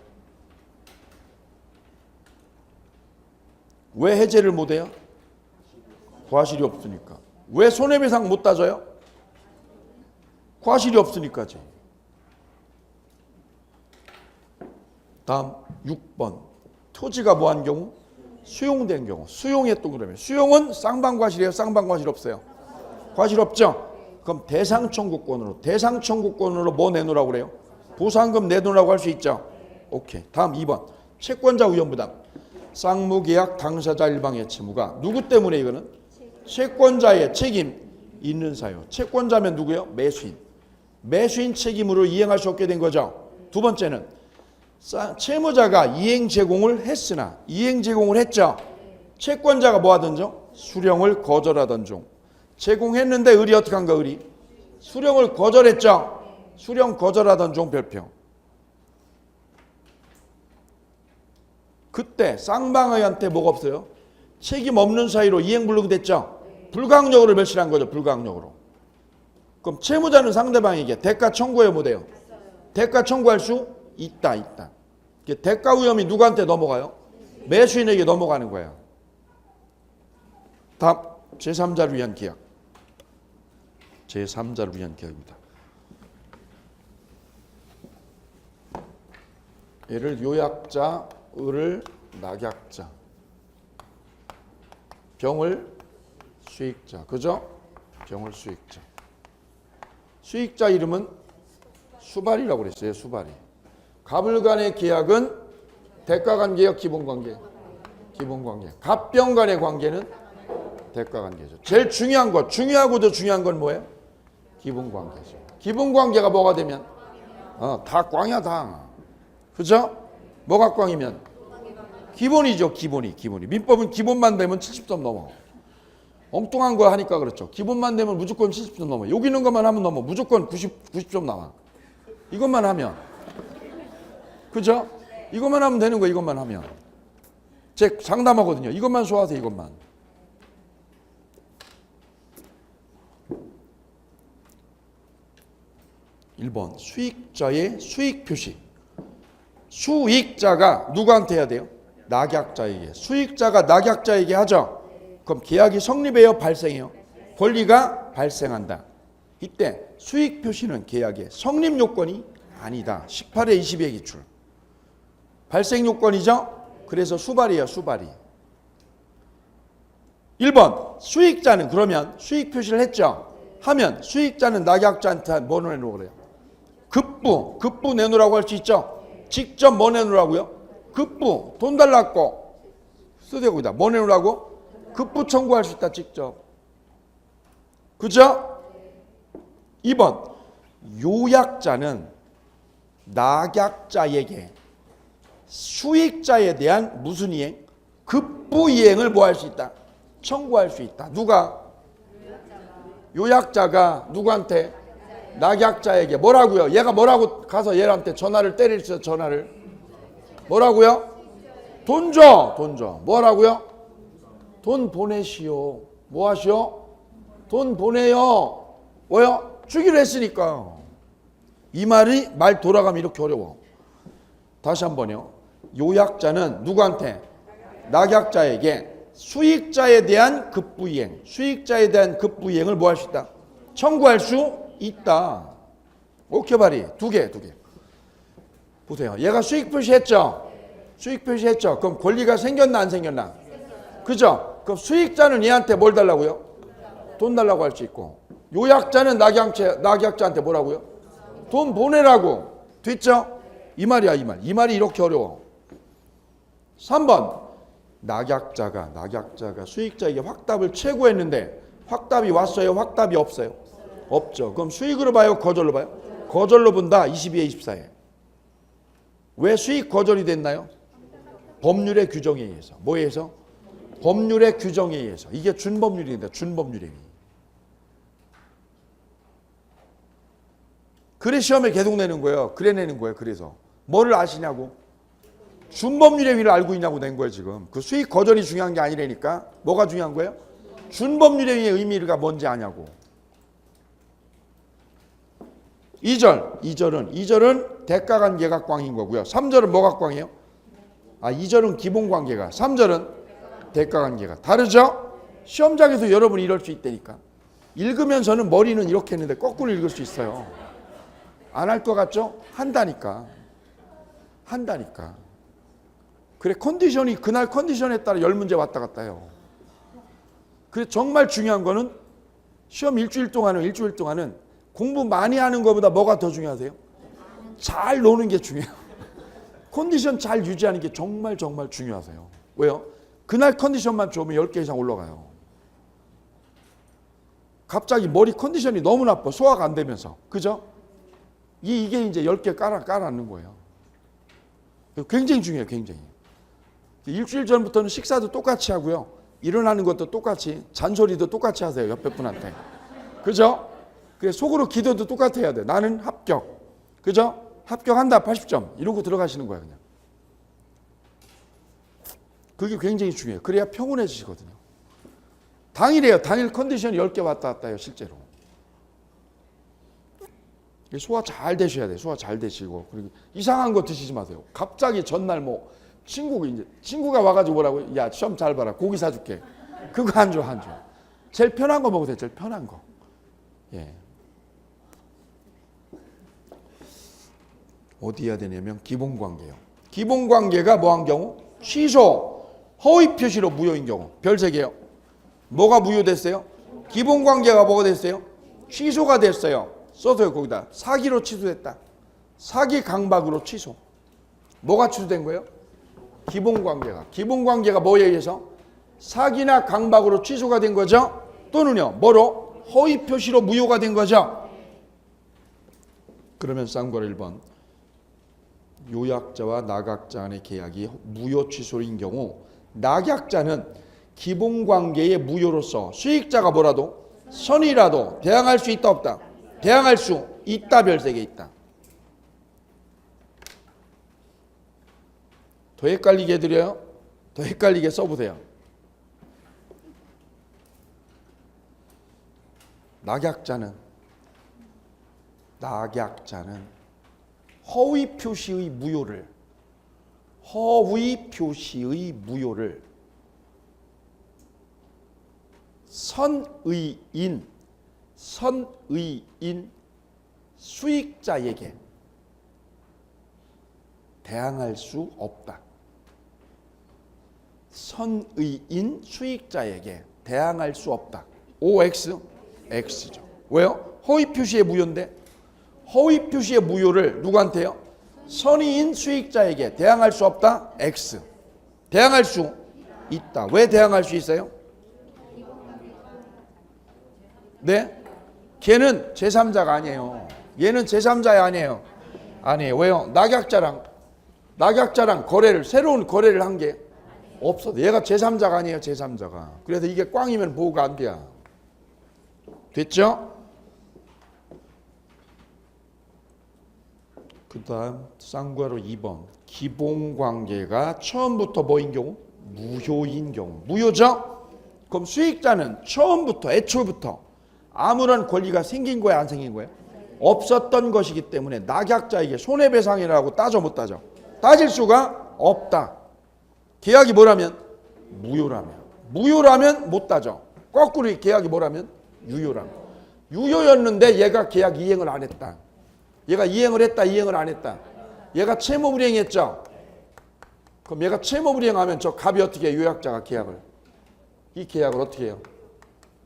왜 해제를 못해요? 과실이 없으니까. 왜 손해배상 못 따져요? 과실이 없으니까지. 다음 6번. 토지가 뭐한 경우? 수용된 경우. 수용했던 그러면. 수용은 쌍방과실이에요? 쌍방과실 없어요? 과실 없죠? 그럼 대상청구권으로 뭐 내놓으라고 그래요? 보상금 내놓으라고 할 수 있죠? 오케이. 다음 2번. 채권자 위험부담. 쌍무계약 당사자 일방의 채무가 누구 때문에 이거는? 채권자의 책임 있는 사유. 채권자면 누구요? 매수인 책임으로 이행할 수 없게 된 거죠. 두 번째는 채무자가 이행 제공을 했죠. 채권자가 뭐 하던죠? 수령을 거절하던 중. 제공했는데 을이 어떻게 한가? 을이 수령을 거절했죠. 수령 거절하던 중 별표. 그때 쌍방의한테 뭐가 없어요? 책임 없는 사유로 이행 불능됐죠. 불가항력으로 멸실한 거죠. 불가항력으로. 그럼 채무자는 상대방에게 대가 청구해 못해요. 대가 청구할 수 있다. 대가 위험이 누구한테 넘어가요? 매수인에게 넘어가는 거예요. 답 제3자를 위한 계약. 제3자를 위한 계약입니다. 얘를 요약자, 을을 낙약자, 병을 수익자. 그죠? 병을 수익자. 수익자 이름은 수발이라고 그랬어요. 수발이. 갑을 간의 계약은 대가 관계요, 기본 관계? 기본 관계. 갑병 간의 관계는 대가 관계죠. 제일 중요한 것, 중요하고도 중요한 건 뭐예요? 기본 관계죠. 기본 관계가 뭐가 되면? 다 꽝이야, 다. 그죠? 뭐가 꽝이면? 기본이죠, 기본이. 민법은 기본만 되면 70점 넘어. 엉뚱한 거 하니까 그렇죠. 기본만 되면 무조건 70점 넘어. 여기 있는 것만 하면 넘어. 무조건 90점 나와. 이것만 하면. 그죠? 이것만 하면 되는 거예요. 이것만 하면. 제 장담하거든요. 이것만 소화하세요. 이것만. (1번) 수익자의 수익 표시. 수익자가 누구한테 해야 돼요? 낙약자에게. 수익자가 낙약자에게 하죠. 그럼 계약이 성립해요? 발생해요? 권리가 발생한다. 이때 수익 표시는 계약의 성립 요건이 아니다. 18회 22의 기출. 발생 요건이죠? 그래서 수발이에요. 수발이. 1번 수익자는 그러면 수익 표시를 했죠. 하면 수익자는 낙약자한테 뭐 내놓으라고 그래요? 급부 내놓으라고 할 수 있죠. 직접 뭐 내놓으라고요? 급부 돈 달라고 쓰대고다. 뭐 내놓으라고? 급부 청구할 수 있다. 직접. 그죠? 2번 요약자는 낙약자에게 수익자에 대한 무슨 이행? 급부 이행을 뭐 할 수 있다? 청구할 수 있다. 누가? 요약자가 누구한테? 낙약자에게. 뭐라고요? 얘가 뭐라고 가서 얘한테 전화를 때리죠. 전화를. 뭐라고요? 돈 줘. 뭐라고요? 돈 보내시오. 뭐 하시오? 돈 보내요. 뭐요? 주기로 했으니까. 이 말이 말 돌아가면 이렇게 어려워. 다시 한번요. 요약자는 누구한테? 낙약자에게 수익자에 대한 급부이행, 수익자에 대한 급부이행을 뭐 할 수 있다? 청구할 수 있다. 오케이 바리. 두 개. 보세요. 얘가 수익 표시했죠? 수익 표시했죠? 그럼 권리가 생겼나 안 생겼나? 그죠? 그럼 수익자는 얘한테 뭘 달라고요? 돈 달라고 할 수 있고, 요약자는 낙약자한테 뭐라고요? 돈 보내라고. 됐죠? 이 말이야, 이 말. 이 말이 이렇게 어려워. 3번 낙약자가 수익자에게 확답을 최고했는데 확답이 왔어요? 확답이 없어요? 없죠. 그럼 수익으로 봐요? 거절로 봐요? 거절로 본다. 22에 24에. 왜 수익 거절이 됐나요? 법률의 규정에 의해서. 뭐에 의해서? 법률의 규정에 의해서. 이게 준법률입니다. 준법률이. 그래 시험에 계속 내는 거예요. 그래 내는 거예요. 그래서 뭐를 아시냐고? 준법률의 위를 알고 있냐고 낸 거예요. 지금 그 수익 거절이 중요한 게 아니라니까. 뭐가 중요한 거예요? 준법률의 위의 의미가 뭔지 아냐고. 2절은 대가관계가 꽝인 거고요. 3절은 뭐가 꽝이에요? 2절은 기본관계가, 3절은 대가관계가. 다르죠? 시험장에서 여러분이 이럴 수 있다니까. 읽으면서는 머리는 이렇게 했는데 거꾸로 읽을 수 있어요. 안 할 것 같죠? 한다니까. 그래 컨디션이 그날 컨디션에 따라 10문제 왔다 갔다 해요. 그래 정말 중요한 거는 시험 일주일 동안은 공부 많이 하는 것보다 뭐가 더 중요하세요? 잘 노는 게 중요해요. 컨디션 잘 유지하는 게 정말 중요하세요. 왜요? 그날 컨디션만 좋으면 10개 이상 올라가요. 갑자기 머리 컨디션이 너무 나빠. 소화가 안 되면서. 그죠? 이게 이제 10개 깔아놓는 거예요. 굉장히 중요해요. 굉장히. 일주일 전부터는 식사도 똑같이 하고요. 일어나는 것도 똑같이, 잔소리도 똑같이 하세요. 옆에 분한테. 그죠? 그래 속으로 기도도 똑같이 해야 돼. 나는 합격. 그죠? 합격한다 80점. 이러고 들어가시는 거야 그냥. 그게 굉장히 중요해요. 그래야 평온해지거든요. 당일이에요. 당일 컨디션이 10개 왔다 갔다 해요. 실제로. 소화 잘 되셔야 돼요. 소화 잘 되시고. 그리고 이상한 거 드시지 마세요. 갑자기 전날 뭐 친구가 와가지고 뭐라고, 야 시험 잘 봐라, 고기 사줄게. 그거 안 줘. 제일 편한 거 먹으세요. 제일 편한 거. 예. 어디 해야 되냐면 기본관계요. 기본관계가 뭐한 경우? 취소, 허위 표시로 무효인 경우. 별 3개요. 뭐가 무효됐어요? 기본관계가 뭐가 됐어요? 취소가 됐어요. 써서요. 거기다 사기로 취소됐다. 사기 강박으로 취소. 뭐가 취소된 거예요? 기본관계가 뭐에 의해서? 사기나 강박으로 취소가 된 거죠. 또는요 뭐로? 허위 표시로 무효가 된 거죠. 그러면 쌍괄 1번 요약자와 낙약자 간의 계약이 무효 취소인 경우, 낙약자는 기본관계의 무효로서 수익자가 뭐라도 선이라도 대항할 수 있다 없다? 대항할 수 있다. 별 3개 있다. 더 헷갈리게 해드려요? 더 헷갈리게 써보세요. 낙약자는 허위 표시의 무효를 선의인 수익자에게 대항할 수 없다. 선의인 수익자에게 대항할 수 없다. OX? X죠. 왜요? 허위 표시의 무효인데, 허위 표시의 무효를 누구한테요? 선의인 수익자에게 대항할 수 없다. X. 대항할 수 있다. 왜 대항할 수 있어요? 네? 걔는 제3자가 아니에요. 얘는 제3자야 아니에요? 아니에요. 왜요? 낙약자랑 새로운 거래를 한 게 없어도 얘가 제3자가 아니에요. 제3자가. 그래서 이게 꽝이면 보호가 안 돼요. 됐죠? 그 다음 쌍괄호 2번 기본관계가 처음부터 뭐인 경우? 무효인 경우. 무효죠? 그럼 수익자는 처음부터 애초부터 아무런 권리가 생긴 거야 안 생긴 거야? 없었던 것이기 때문에 낙약자에게 손해배상이라고 따져 못 따져? 따질 수가 없다. 계약이 뭐라면? 무효라면 못 따져. 거꾸로 계약이 뭐라면? 유효라면. 유효였는데 얘가 계약 이행을 안 했다. 얘가 이행을 했다, 이행을 안 했다. 얘가 채무불이행했죠. 그럼 얘가 채무불이행하면 저 갑이 어떻게 해요? 요약자가 계약을. 이 계약을 어떻게 해요?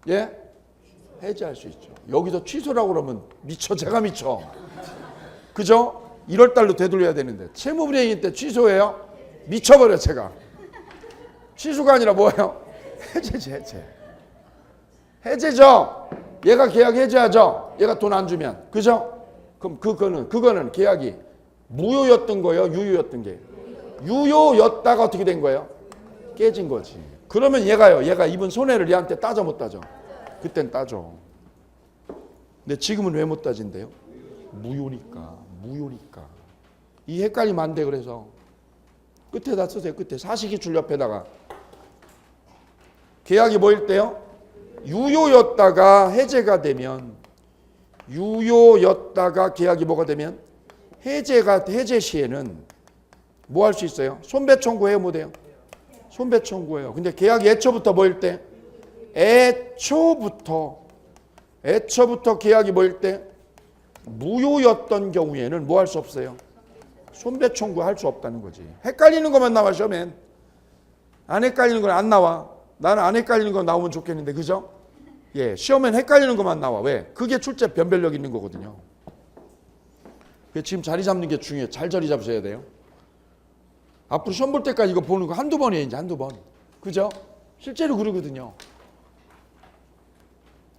예? 해지할 수 있죠. 여기서 취소라고 그러면 제가 미쳐. 그죠? 1월 달로 되돌려야 되는데 채무불이행일 때 취소해요? 미쳐버려 제가. 취소가 아니라 뭐예요? 해제지, 해제죠. 얘가 계약 해제하죠. 얘가 돈 안 주면. 그죠? 그럼 그거는 계약이 무효였던 거예요? 유효였던 게? 유효였다가 어떻게 된 거예요? 깨진 거지. 그러면 얘가 입은 손해를 얘한테 따져 못 따져? 그땐 따져. 근데 지금은 왜 못 따진대요? 무효니까. 이 헷갈리면 안 돼. 그래서 끝에다 쓰세요. 끝에 사시기출 옆에다가 계약이 뭐일 때요? 유효였다가 해제가 되면, 유효였다가 계약이 뭐가 되면 해제 시에는 뭐 할 수 있어요? 손배 청구해요, 못 해요? 손배 청구해요. 근데 계약이 애초부터 뭐일 때? 애초부터 계약이 뭐일 때? 무효였던 경우에는 뭐 할 수 없어요? 손배 청구할 수 없다는 거지. 헷갈리는 것만 나와 시험엔. 안 헷갈리는 건 안 나와. 나는 안 헷갈리는 건 나오면 좋겠는데, 그죠? 예, 시험엔 헷갈리는 것만 나와. 왜? 그게 출제 변별력 있는 거거든요. 지금 자리 잡는 게 중요해요. 잘 자리 잡으셔야 돼요. 앞으로 시험 볼 때까지 이거 보는 거 한두 번이에요. 이제 한두 번. 그죠? 실제로 그러거든요.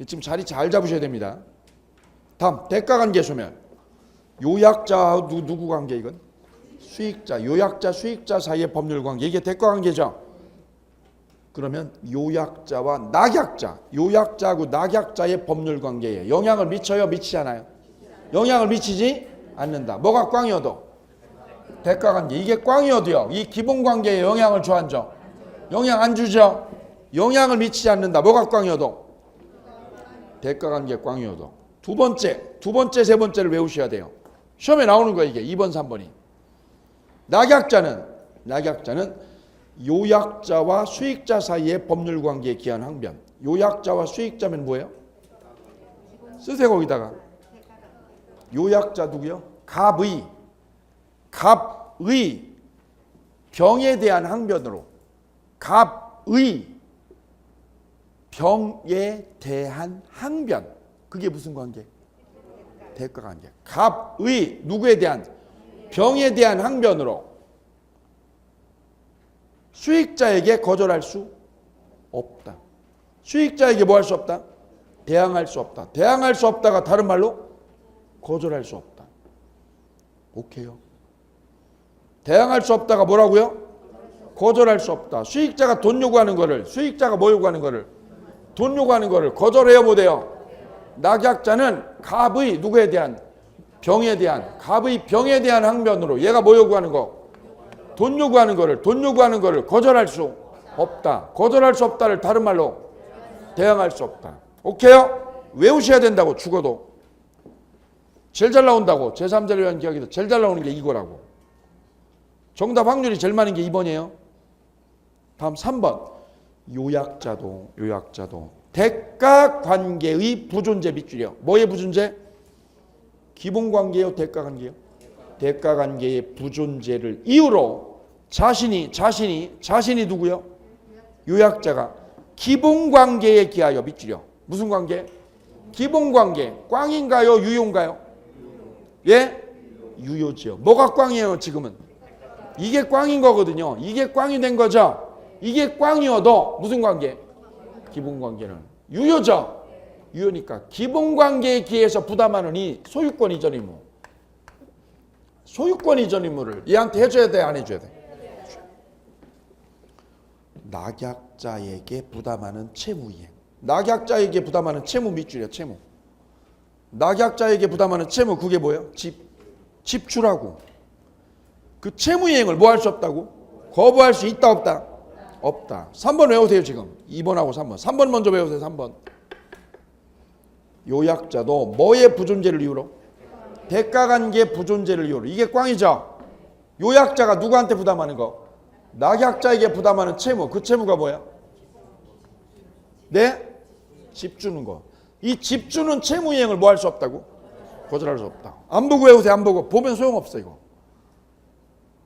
지금 자리 잘 잡으셔야 됩니다. 다음 대가관계 소멸. 요약자 누구 관계 이건? 수익자. 요약자 수익자 사이의 법률관계. 이게 대가관계죠. 그러면 요약자와 낙약자, 요약자하고 낙약자의 법률관계에 영향을 미쳐요? 미치지 않아요? 영향을 미치지 않는다. 뭐가 꽝이어도? 대가관계. 이게 꽝이어도요. 이 기본관계에 영향을 줘 안 줘? 영향 안 주죠? 영향을 미치지 않는다. 뭐가 꽝이어도? 대가관계 꽝이어도. 두 번째, 세 번째를 외우셔야 돼요. 시험에 나오는 거예요. 이게 2번, 3번이. 낙약자는 요약자와 수익자 사이의 법률관계에 기한 항변. 요약자와 수익자면 뭐예요? 쓰세요 거기다가. 요약자 누구요? 갑의 병에 대한 항변으로. 갑의 병에 대한 항변. 그게 무슨 관계? 대가관계. 갑의 누구에 대한? 병에 대한 항변으로 수익자에게 거절할 수 없다. 수익자에게 뭐 할 수 없다? 대항할 수 없다. 대항할 수 없다가 다른 말로 거절할 수 없다. 오케이요. 대항할 수 없다가 뭐라고요? 거절할 수 없다. 수익자가 돈 요구하는 거를, 수익자가 뭐 요구하는 거를? 돈 요구하는 거를 거절해요, 못해요? 낙약자는 갑의 누구에 대한? 병에 대한, 갑의 병에 대한 항변으로 얘가 뭐 요구하는 거? 돈 요구하는 거를 거절할 수 없다. 거절할 수 없다를 다른 말로 대항할 수 없다. 오케이요? 외우셔야 된다고. 죽어도 제일 잘 나온다고. 제3자를 위한 기억에서 제일 잘 나오는 게 이거라고. 정답 확률이 제일 많은 게 2번이에요. 다음 3번. 요약자도 대가관계의 부존재 밑줄이요. 뭐의 부존재? 기본관계요, 대가관계요? 대가관계의 부존재를 이유로 자신이 누구요? 요약자가 기본관계에 기하여 밑줄이요. 무슨 관계? 기본관계. 꽝인가요, 유효인가요? 예? 유효지요. 뭐가 꽝이에요 지금은? 이게 꽝인 거거든요. 이게 꽝이 된 거죠. 이게 꽝이어도 무슨 관계? 기본관계는 유효죠. 유효니까 기본관계에 기해서 부담하는 이 소유권 이전 의무. 소유권 이전 의무를 얘한테 해줘야 돼, 안 해줘야 돼? 낙약자에게 부담하는 채무이행. 낙약자에게 부담하는 채무 밑줄이야. 채무. 낙약자에게 부담하는 채무 그게 뭐예요? 집주라고. 그 채무이행을 뭐 할 수 없다고? 거부할 수 있다 없다? 없다. 3번 외우세요 지금. 2번하고 3번. 3번 먼저 외우세요. 3번. 요약자도 뭐의 부존재를 이유로? 대가관계 부존재를 이유로. 이게 꽝이죠. 요약자가 누구한테 부담하는 거? 낙약자에게 부담하는 채무. 그 채무가 뭐야? 네? 집 주는 거. 이 집 주는 채무 이행을 뭐 할 수 없다고? 거절할 수 없다. 안 보고 외우세요. 안 보고. 보면 소용없어 이거.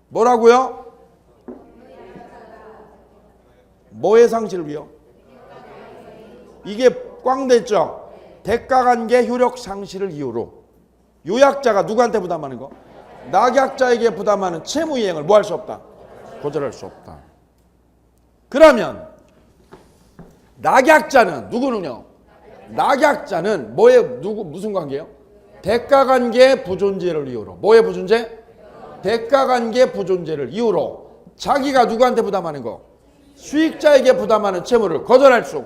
뭐라고요? 뭐의 상실을 위요? 이게 꽝 됐죠? 대가관계 효력 상실을 이유로 요약자가 누구한테 부담하는 거? 낙약자에게 부담하는 채무 이행을 뭐 할 수 없다? 거절할 수 없다. 그러면 낙약자는 누구는요? 낙약자는 무슨 관계예요? 대가관계 부존재를 이유로. 뭐의 부존재? 대가관계 부존재를 이유로 자기가 누구한테 부담하는 거? 수익자에게 부담하는 채무를 거절할 수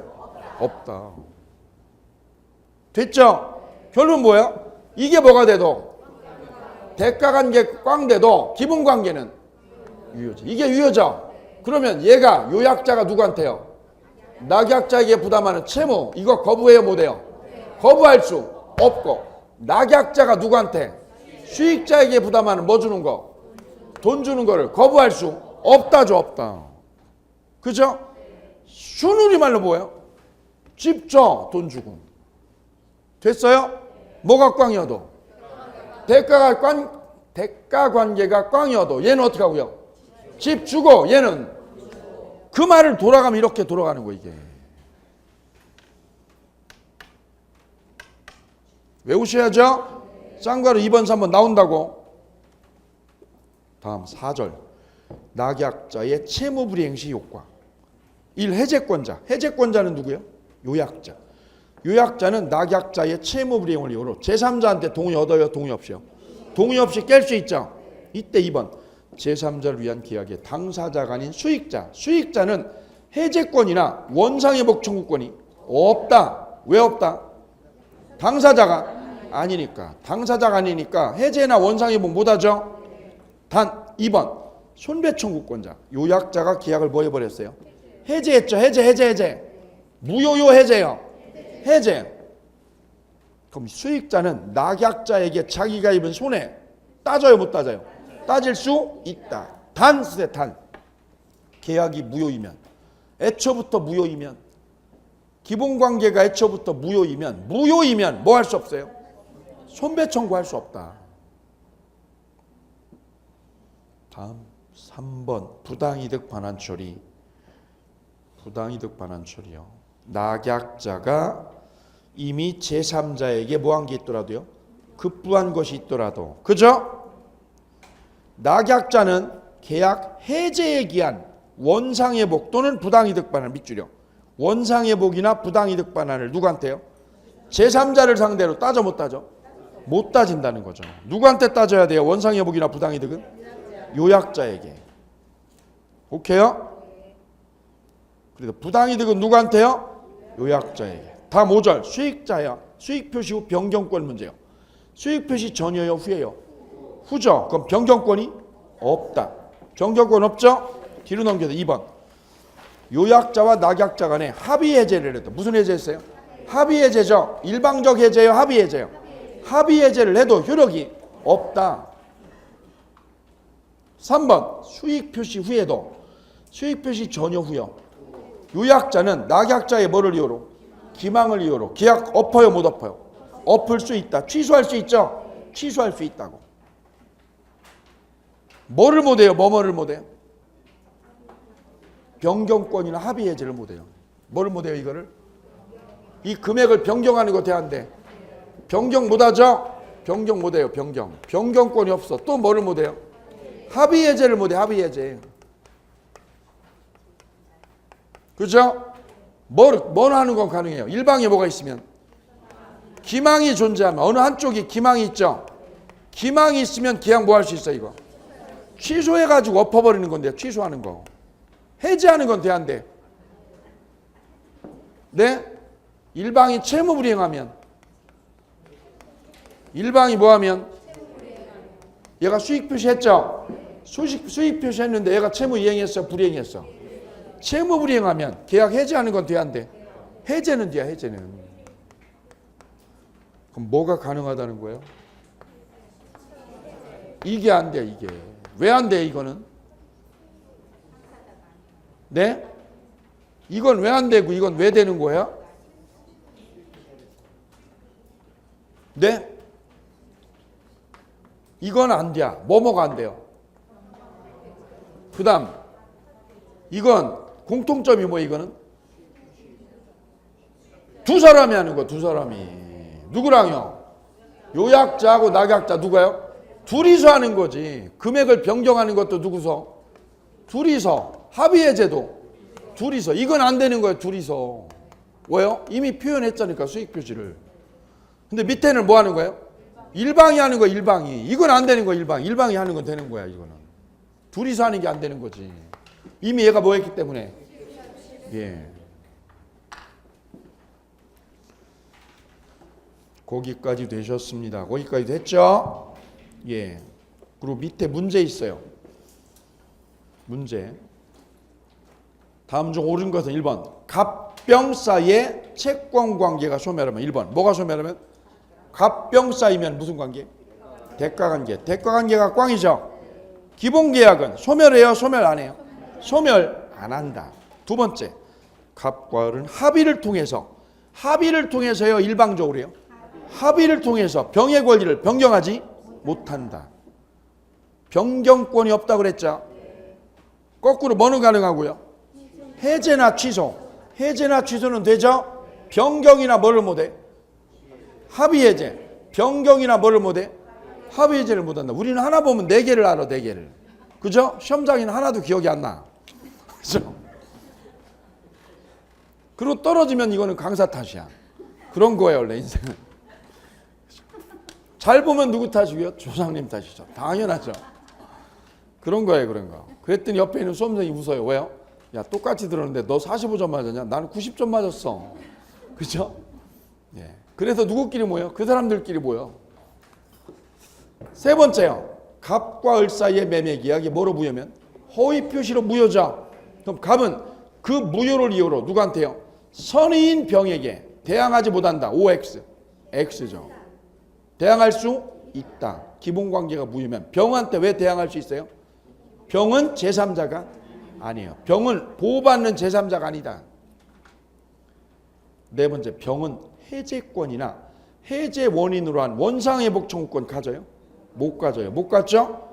없다. 됐죠? 결론 뭐야? 이게 뭐가 돼도 대가관계 꽝 돼도 기본관계는 유효지. 이게 유효죠. 그러면 얘가 요약자가 누구한테요? 낙약자에게 부담하는 채무 이거 거부해요 못해요? 거부할 수 없고 낙약자가 누구한테? 수익자에게 부담하는 뭐 주는 거? 돈 주는 거를 거부할 수 없다죠. 없다. 그죠? 순우리 말로 뭐예요? 집 줘. 돈 주고. 됐어요? 뭐가 꽝이어도? 대가관계가 꽝이어도 얘는 어떻게 하고요? 집 주고 얘는 그 말을 돌아가면 이렇게 돌아가는 거 이게. 외우셔야죠? 쌍괄호 2번 3번 나온다고. 다음 4절. 낙약자의 채무불이행시 효과. 1. 해제권자. 해제권자는 누구예요? 요약자. 요약자는 낙약자의 채무불이행을 이유로 제3자한테 동의 얻어요? 동의 없이요? 동의 없이 깰 수 있죠. 이때 2번. 제3자를 위한 계약의 당사자가 아닌 수익자. 수익자는 해제권이나 원상회복 청구권이 없다. 왜 없다? 당사자가 아니니까. 당사자가 아니니까 해제나 원상회복 못하죠. 단 2번. 손배청구권자. 요약자가 계약을 뭐 해버렸어요? 해제했죠. 해제. 무효요 해제요. 해제. 그럼 수익자는 낙약자에게 자기가 입은 손해 따져요 못 따져요? 따질 수 있다. 단 계약이 무효이면, 애초부터 무효이면, 기본관계가 애초부터 무효이면 뭐 할 수 없어요? 손배 청구할 수 없다. 다음 3번 부당이득 반환 처리. 부당이득 반환 처리요. 낙약자가 이미 제3자에게 뭐한 게 있더라도요? 급부한 것이 있더라도, 그죠? 낙약자는 계약 해제에 기한 원상회복 또는 부당이득 반환 밑줄여. 원상회복이나 부당이득 반환을 누구한테요? 제3자를 상대로 따져 못 따져? 못 따진다는 거죠. 누구한테 따져야 돼요? 원상회복이나 부당이득은? 요약자에게. 오케이요? 그래서 부당이득은 누구한테요? 요약자에게. 다음 5절 수익자야. 수익 표시 후 변경권 문제요. 수익 표시 전이에요 후예요? 후죠. 그럼 변경권이 없다. 변경권 없죠? 뒤로 넘겨서 2번 요약자와 낙약자 간에 합의 해제를 해도 무슨 해제했어요? 합의 해제죠. 일방적 해제요 합의 해제요? 합의 해제를 해도 효력이 없다. 3번 수익 표시 후에도 수익 표시 전혀 후요. 요약자는 낙약자의 뭐를 이유로? 기망을 이유로 계약 엎어요 못 엎어요? 엎을 수 있다. 취소할 수 있죠? 취소할 수 있다고. 뭐를 못해요? 뭐를 못해요? 변경권이나 합의 해제를 못해요. 뭐를 못해요 이거를? 이 금액을 변경하는 거 대한대. 변경 못하죠? 변경 못해요. 변경권이 없어. 또 뭐를 못해요? 합의 해제를 못해. 합의 해제. 그죠? 뭘 하는 건 가능해요. 일방에 뭐가 있으면 기망이 존재하면 어느 한쪽이 기망이 있죠. 기망이 있으면 계약 뭐 할 수 있어 이거? 취소해가지고 엎어버리는 건데요. 취소하는 거. 해제하는 건 대한대. 네? 일방이 채무 불이행하면 일방이 뭐하면 얘가 수익 표시했죠. 수익 표시했는데 얘가 채무 이행했어 불이행했어. 채무 불이행하면 계약 해제하는 건 대한대. 해제는 돼야 해제는. 그럼 뭐가 가능하다는 거예요? 이게 안 돼. 이게 왜 안 돼? 이거는 네? 이건 왜 안 되고 이건 왜 되는 거야? 네? 이건 안 돼. 뭐가 안 돼요? 그 다음 이건 공통점이 뭐 이거는? 두 사람이 하는 거. 두 사람이 누구랑요? 요약자하고 낙약자 누가요? 둘이서 하는 거지. 금액을 변경하는 것도 누구서? 둘이서. 합의해제도 둘이서. 이건 안 되는 거예요. 둘이서. 왜요? 이미 표현했자니까 수익 표시를. 근데 밑에는 뭐 하는 거예요? 일방이 하는 거. 일방이. 이건 안 되는 거. 일방이 하는 건 되는 거야. 이거는 둘이서 하는 게 안 되는 거지. 이미 얘가 뭐 했기 때문에. 예. 거기까지 되셨습니다. 거기까지 됐죠? 예. 그리고 밑에 문제 있어요. 문제. 다음 중 옳은 것은 1번. 갑병 사이의 채권 관계가 소멸하면 1번. 뭐가 소멸하면? 갑병 사이면 무슨 관계? 대가 관계. 대가 관계가 꽝이죠. 기본 계약은 소멸해요? 소멸 안 해요? 소멸 안 한다. 두 번째. 갑과 을은 합의를 통해서요? 일방적으로요? 합의를 통해서 병의 권리를 변경하지 못한다. 변경권이 없다고 그랬죠. 거꾸로 뭐는 가능하고요? 해제나 취소. 해제나 취소는 되죠. 변경이나 뭐를 못해? 합의 해제. 변경이나 뭐를 못해? 합의 해제를 못한다. 우리는 하나 보면 4개를 알아. 4개를. 그죠? 시험장에는 하나도 기억이 안 나. 그죠? 그리고 떨어지면 이거는 강사 탓이야. 그런 거예요 원래 인생은. 잘 보면 누구 탓이고요? 조상님 탓이죠. 당연하죠. 그런 거예요. 그런 거. 그랬더니 옆에 있는 수험생이 웃어요. 왜요? 야 똑같이 들었는데 너 45점 맞았냐? 나는 90점 맞았어. 그죠? 예. 그래서 누구끼리 모여? 그 사람들끼리 모여. 세 번째요. 갑과 을 사이의 매매 계약이 뭐로 무효면? 허위 표시로 무효죠. 그럼 갑은 그 무효를 이유로 누구한테요? 선의인 병에게 대항하지 못한다. OX. X죠. 대항할 수 있다. 기본관계가 무효면 병한테 왜 대항할 수 있어요? 병은 제3자가 아니에요. 병은 보호받는 제3자가 아니다. 네 번째, 병은 해제권이나 해제 원인으로 한 원상회복 청구권 가져요? 못 가져요. 못 갔죠?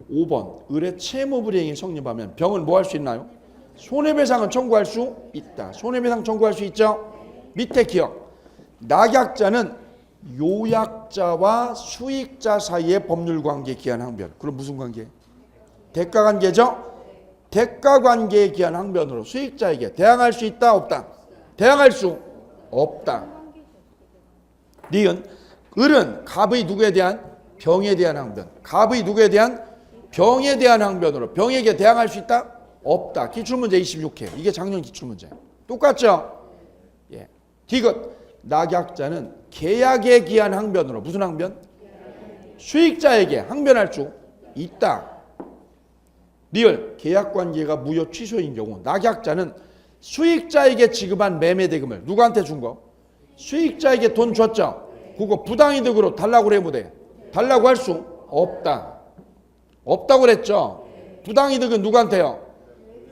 5번, 의뢰 채무불이행이 성립하면 병은 뭐 할 수 있나요? 손해배상은 청구할 수 있다. 손해배상 청구할 수 있죠? 밑에 기억. 낙약자는 요약자와 수익자 사이의 법률관계에 기한 항변. 그럼 무슨 관계? 대가관계죠? 대가관계에 기한 항변으로 수익자에게 대항할 수 있다 없다? 대항할 수 없다. 니은 을은 갑의 누구에 대한? 병에 대한 항변. 갑의 누구에 대한? 병에 대한 항변으로 병에게 대항할 수 있다? 없다. 기출문제 26회. 이게 작년 기출문제. 똑같죠? 예. 디귿. 낙약자는 계약에 기한 항변으로 무슨 항변? 수익자에게 항변할 수 있다. 리을. 계약관계가 무효 취소인 경우 낙약자는 수익자에게 지급한 매매대금을 누구한테 준 거? 수익자에게 돈 줬죠? 그거 부당이득으로 달라고 그래 못해? 달라고 할 수 없다. 없다고 그랬죠? 부당이득은 누구한테요?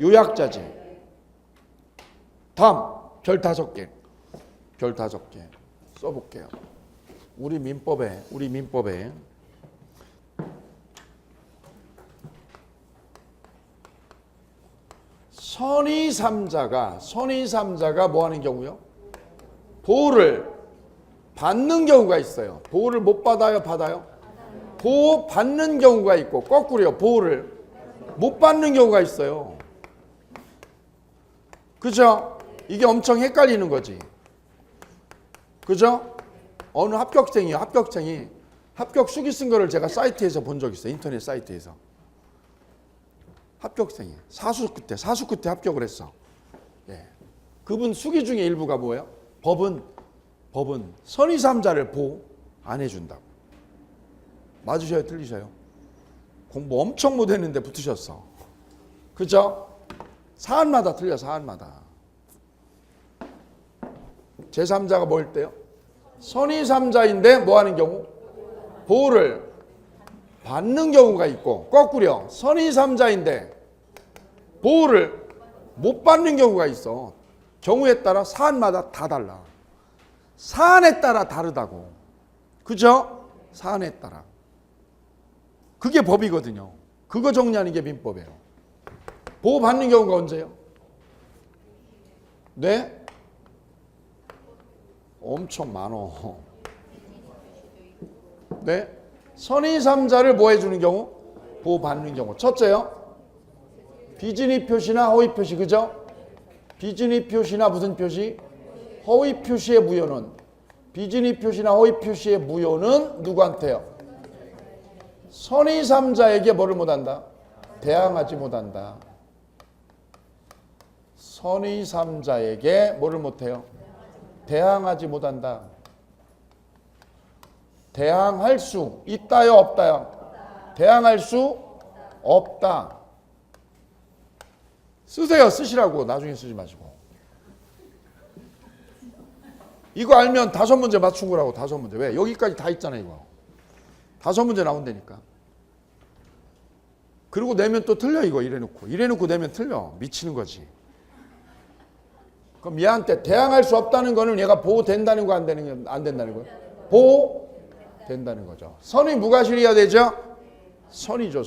요약자지. 다음 별 5개. 별 5개 써볼게요. 우리 민법에 선의3자가 뭐 하는 경우요? 보호를 받는 경우가 있어요. 보호를 못 받아요? 받아요? 보호 받는 경우가 있고 거꾸로요. 보호를 못 받는 경우가 있어요. 그죠? 이게 엄청 헷갈리는 거지. 그죠? 어느 합격생이 합격 수기 쓴 거를 제가 사이트에서 본 적 있어요. 인터넷 사이트에서. 합격생이 사수 끝에 합격을 했어. 예. 그분 수기 중에 일부가 뭐예요? 법은 선의3자를 보호 안 해준다고. 맞으셔요? 틀리셔요? 공부 엄청 못했는데 붙으셨어. 그죠? 사안마다 틀려. 사안마다. 제3자가 뭘 때요? 선의3자인데 뭐 하는 경우? 보호를 받는 경우가 있고 거꾸로 선의3자인데 보호를 못 받는 경우가 있어. 경우에 따라 사안마다 다 달라. 사안에 따라 다르다고. 그죠? 사안에 따라. 그게 법이거든요. 그거 정리하는 게 민법이에요. 보호받는 경우가 언제예요? 네? 엄청 많어. 네? 선의3자를 뭐 해주는 경우? 보호받는 경우. 첫째요. 비진의 표시나 허위 표시. 그죠? 비진의 표시나 무슨 표시? 허위 표시의 무효는 비진의 표시나 허위 표시의 무효는 누구한테요? 선의3자에게 뭐를 못한다? 대항하지 못한다. 선의3자에게 뭐를 못해요? 대항하지 못한다. 대항할 수 있다요 없다요? 대항할 수 없다. 쓰세요. 쓰시라고. 나중에 쓰지 마시고. 이거 알면 5문제 맞춘 거라고. 5문제. 왜? 여기까지 다 있잖아요. 이거. 5문제 나온다니까. 그리고 내면 또 틀려. 이거 이래놓고 내면 틀려. 미치는 거지. 그럼 얘한테 대항할 수 없다는 거는 얘가 보호된다는 거 안 된다는 거예요? 보호된다는 거죠. 선의 무과실이어야 되죠? 선이죠.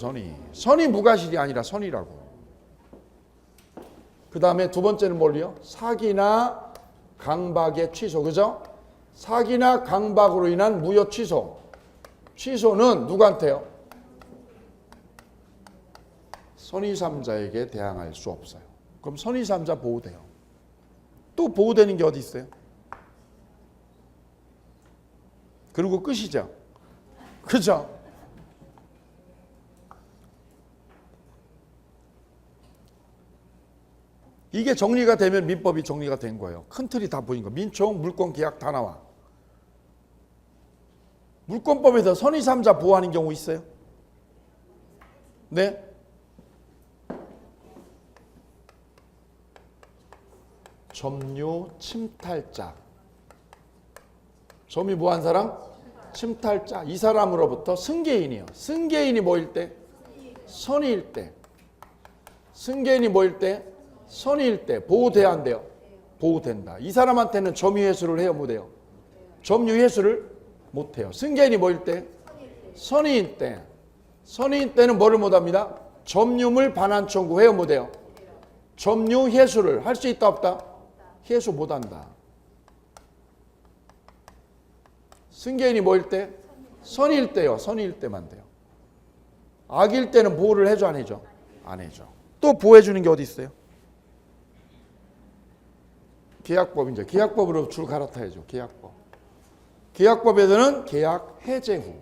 선이 무과실이 아니라 선이라고. 그 다음에 두 번째는 뭘요? 사기나 강박의 취소. 그죠? 사기나 강박으로 인한 무효 취소. 취소는 누구한테요? 선의3자에게 대항할 수 없어요. 그럼 선의3자 보호돼요. 또 보호되는 게 어디 있어요? 그리고 끝이죠. 그죠? 이게 정리가 되면 민법이 정리가 된 거예요. 큰 틀이 다 보인 거. 민총, 물권, 계약 다 나와. 물권법에서 선의3자 보호하는 경우 있어요? 네? 점유 침탈자. 점유 뭐한 사람? 침탈자. 이 사람으로부터 승계인이요. 승계인이 뭐일 때? 선의일 때. 승계인이 뭐일 때? 선의일 때. 보호돼야 한대요. 보호된다. 이 사람한테는 점유회수를 해요, 못해요? 점유회수를 못해요. 승계인이 뭐일 때? 선의일 때. 선의일 때는 뭐를 못합니다? 점유물 반환 청구해요, 못해요? 점유회수를 할 수 있다, 없다? 회수 못한다. 승계인이 뭐일 때? 선의일 때요. 선의일 때만 돼요. 악일 때는 보호를 해줘, 안 해줘? 안 해줘. 또 보호해주는 게 어디 있어요? 계약법이죠. 계약법으로 줄 갈아타야죠. 계약법. 계약법에서는 계약 해제 후.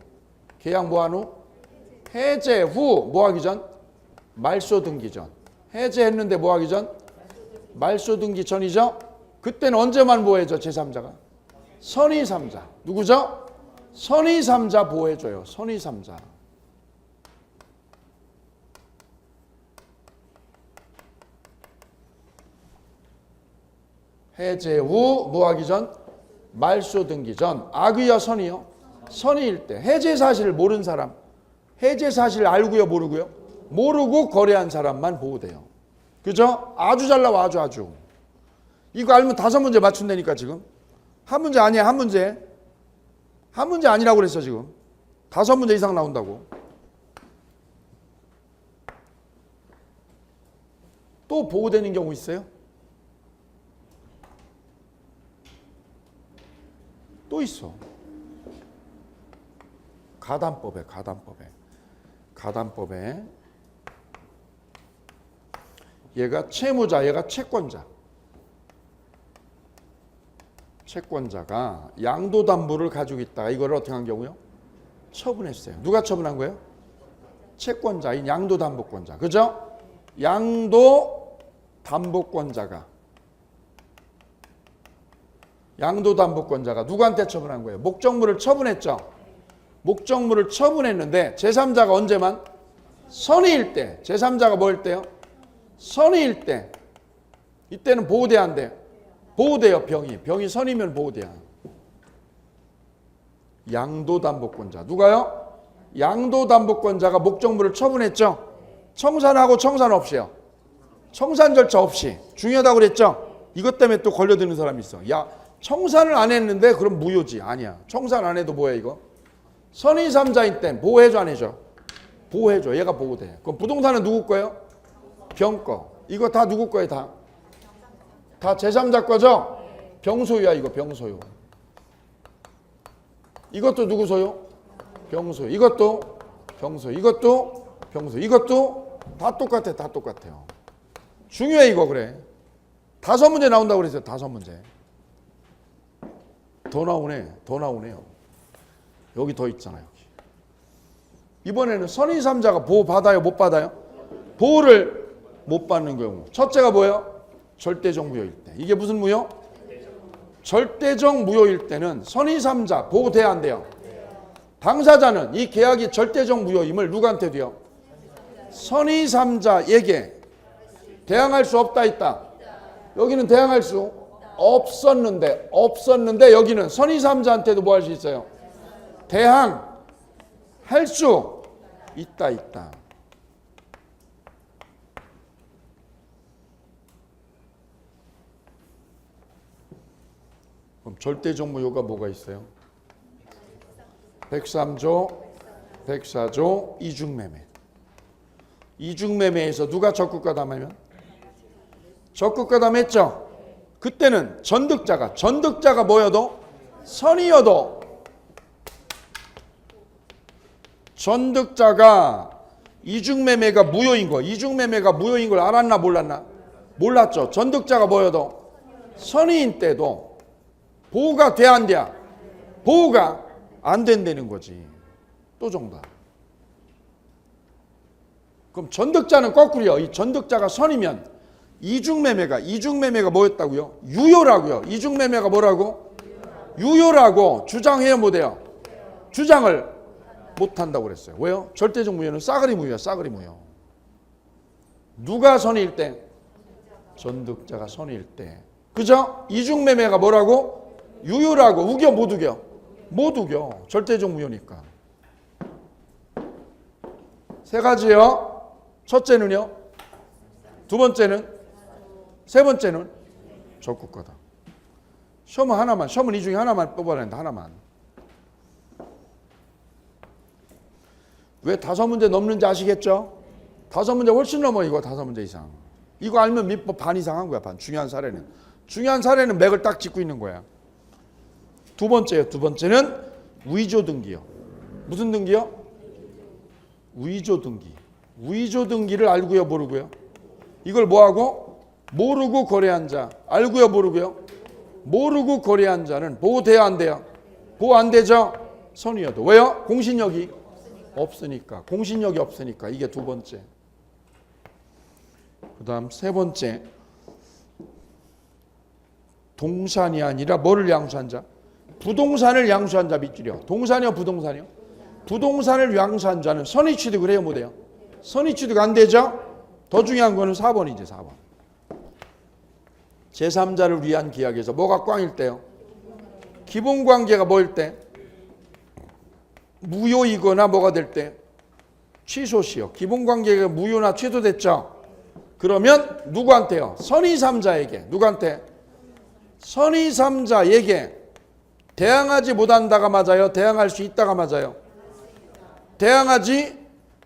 계약 뭐한 후? 해제 후. 뭐 하기 전? 말소 등기 전. 해제했는데 뭐 하기 전? 말소 등기 전이죠. 그때는 언제만 보호해줘? 제3자가? 선의 3자. 누구죠? 선의 3자 보호해줘요. 선의 3자. 해제 후 뭐 하기 전? 말소 등기 전. 악의요, 선의요? 선의일 때. 해제 사실을 모르는 사람. 해제 사실 알고요, 모르고요? 모르고 거래한 사람만 보호돼요. 그죠? 아주 잘 나와, 아주. 이거 알면 5문제 맞춘다니까 지금. 한 문제 아니야, 한 문제. 한 문제 아니라고 그랬어 지금. 5문제 이상 나온다고. 또 보호되는 경우 있어요? 또 있어. 가담법에 얘가 채무자, 얘가 채권자. 채권자가 양도담보를 가지고 있다가 이걸 어떻게 한 경우요? 처분했어요. 누가 처분한 거예요? 채권자인 양도담보권자. 그죠? 양도담보권자가 누구한테 처분한 거예요? 목적물을 처분했죠. 목적물을 처분했는데 제3자가 언제만? 선의일 때. 제3자가 뭐일 때요? 선의일 때. 이때는 보호돼야 안 돼요? 보호돼요. 병이 선이면 보호돼야. 양도담보권자. 누가요? 양도담보권자가 목적물을 처분했죠. 청산하고 청산 없이요. 청산 절차 없이. 중요하다고 그랬죠. 이것 때문에 또 걸려드는 사람이 있어. 야, 청산을 안 했는데 그럼 무효지. 아니야. 청산 안 해도 뭐야 이거? 선의 3자인 땐 보호해줘, 안 해줘? 보호해줘. 얘가 보호돼. 그럼 부동산은 누구 거예요? 병 거. 이거 다 누구 거예요? 다 제3자 거죠? 병소유야 이거. 병소유. 이것도 누구 소유? 병소유. 이것도 병소유. 이것도 병소유. 이것도 다 똑같아. 다 똑같아요. 중요해 이거. 그래. 5문제 나온다고 그랬어요. 5문제. 더 나오네요. 여기 더 있잖아요. 여기. 이번에는 선의 3자가 보호 받아요? 못 받아요? 보호를 못 받는 경우. 첫째가 뭐예요? 절대적 무효일 때. 이게 무슨 무효? 절대적 무효일 때는 선의 3자 보호돼야 안 돼요? 당사자는 이 계약이 절대적 무효임을 누구한테 돼요? 선의 3자에게 대항할 수 없다 있다. 여기는 대항할 수 없었는데 여기는 선의 3자한테도 뭐 할 수 있어요? 대항할 수 있다. 그럼 절대적 무효가 뭐가 있어요? 103조, 104조 이중매매. 이중매매에서 누가 적극가담하면? 적극가담했죠. 그때는 전득자가 뭐여도? 선이여도 전득자가 이중매매가 무효인 거. 이중매매가 무효인 걸 알았나 몰랐나? 몰랐죠. 전득자가 뭐여도? 선의인 때도 보호가 돼야 안 돼야? 보호가 안 된다는 거지. 또 정답. 그럼 전득자는 거꾸로요. 이 전득자가 선이면 이중매매가 뭐였다고요? 유효라고요. 이중매매가 뭐라고? 유효라고 주장해야 못해요. 주장을 못한다고 그랬어요. 왜요? 절대적 무효는 싸그리 무효야. 싸그리 무효. 누가 선의일 때? 전득자가 선의일 때. 그죠? 이중매매가 뭐라고? 유효라고. 우겨 못 우겨? 못 우겨. 절대적 무효니까. 세 가지요. 첫째는요. 두 번째는. 세 번째는 적국가다. 시험은 하나만. 시험은 이 중에 하나만 뽑아야 된다. 하나만. 왜 5문제 넘는지 아시겠죠? 5문제 훨씬 넘어 이거 5문제 이상. 이거 알면 민법 반 이상 한 거야. 반. 중요한 사례는. 중요한 사례는 맥을 딱 짚고 있는 거야. 두 번째요. 두 번째는 위조 등기요. 무슨 등기요? 위조 등기. 위조 등기를 알고요, 모르고요? 이걸 뭐하고? 모르고 거래한 자. 알고요, 모르고요? 모르고 거래한 자는 보호돼야 안 돼요? 보호 안 되죠? 선의여도. 왜요? 공신력이 없으니까. 공신력이 없으니까. 이게 두 번째. 그 다음 세 번째. 동산이 아니라 뭐를 양수한 자? 부동산을 양수한 자 밑줄이요. 동산이요, 부동산이요? 부동산을 양수한 자는 선의 취득을 해요, 못해요? 선의 취득 안 되죠? 더 중요한 거는 4번이지, 4번. 제3자를 위한 계약에서 뭐가 꽝일 때요? 기본관계가 뭐일 때? 무효이거나 뭐가 될 때? 취소시요. 기본관계가 무효나 취소됐죠? 그러면 누구한테요? 선의 3자에게. 누구한테? 선의 3자에게 대항하지 못한다가 맞아요? 대항할 수 있다가 맞아요? 대항하지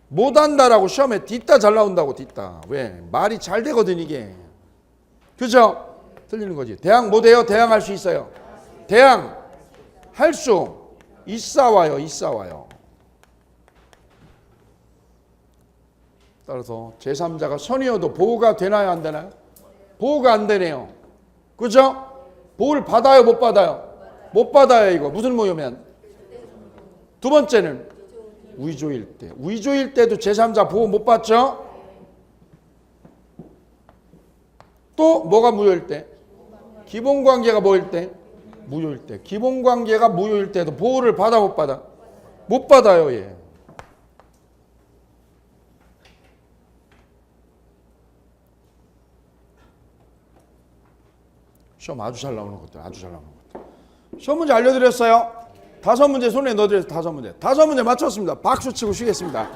못한다라고 시험에 뒷다 잘 나온다고 뒷다. 왜? 말이 잘 되거든 이게. 그죠? 틀리는 거지. 대항 못해요? 대항할 수 있어요? 대항할 수 있사와요. 있사와요. 따라서 제3자가 선의여도 보호가 되나요? 안 되나요? 보호가 안 되네요. 그죠? 보호를 받아요? 못 받아요? 못 받아요. 이거 무슨 무효면? 두 번째는 위조일 때. 위조일 때도 제3자 보호 못 받죠? 또 뭐가 무효일 때? 기본관계가 뭐일 때? 무효일 때. 기본관계가 무효일 때도 보호를 받아 못 받아? 못 받아요. 얘. 시험 아주 잘 나오는 것들. 아주 잘 나오는 것들. 시험 문제 알려드렸어요. 5문제 손에 넣어드렸어요. 5문제. 5문제 맞췄습니다. 박수 치고 쉬겠습니다.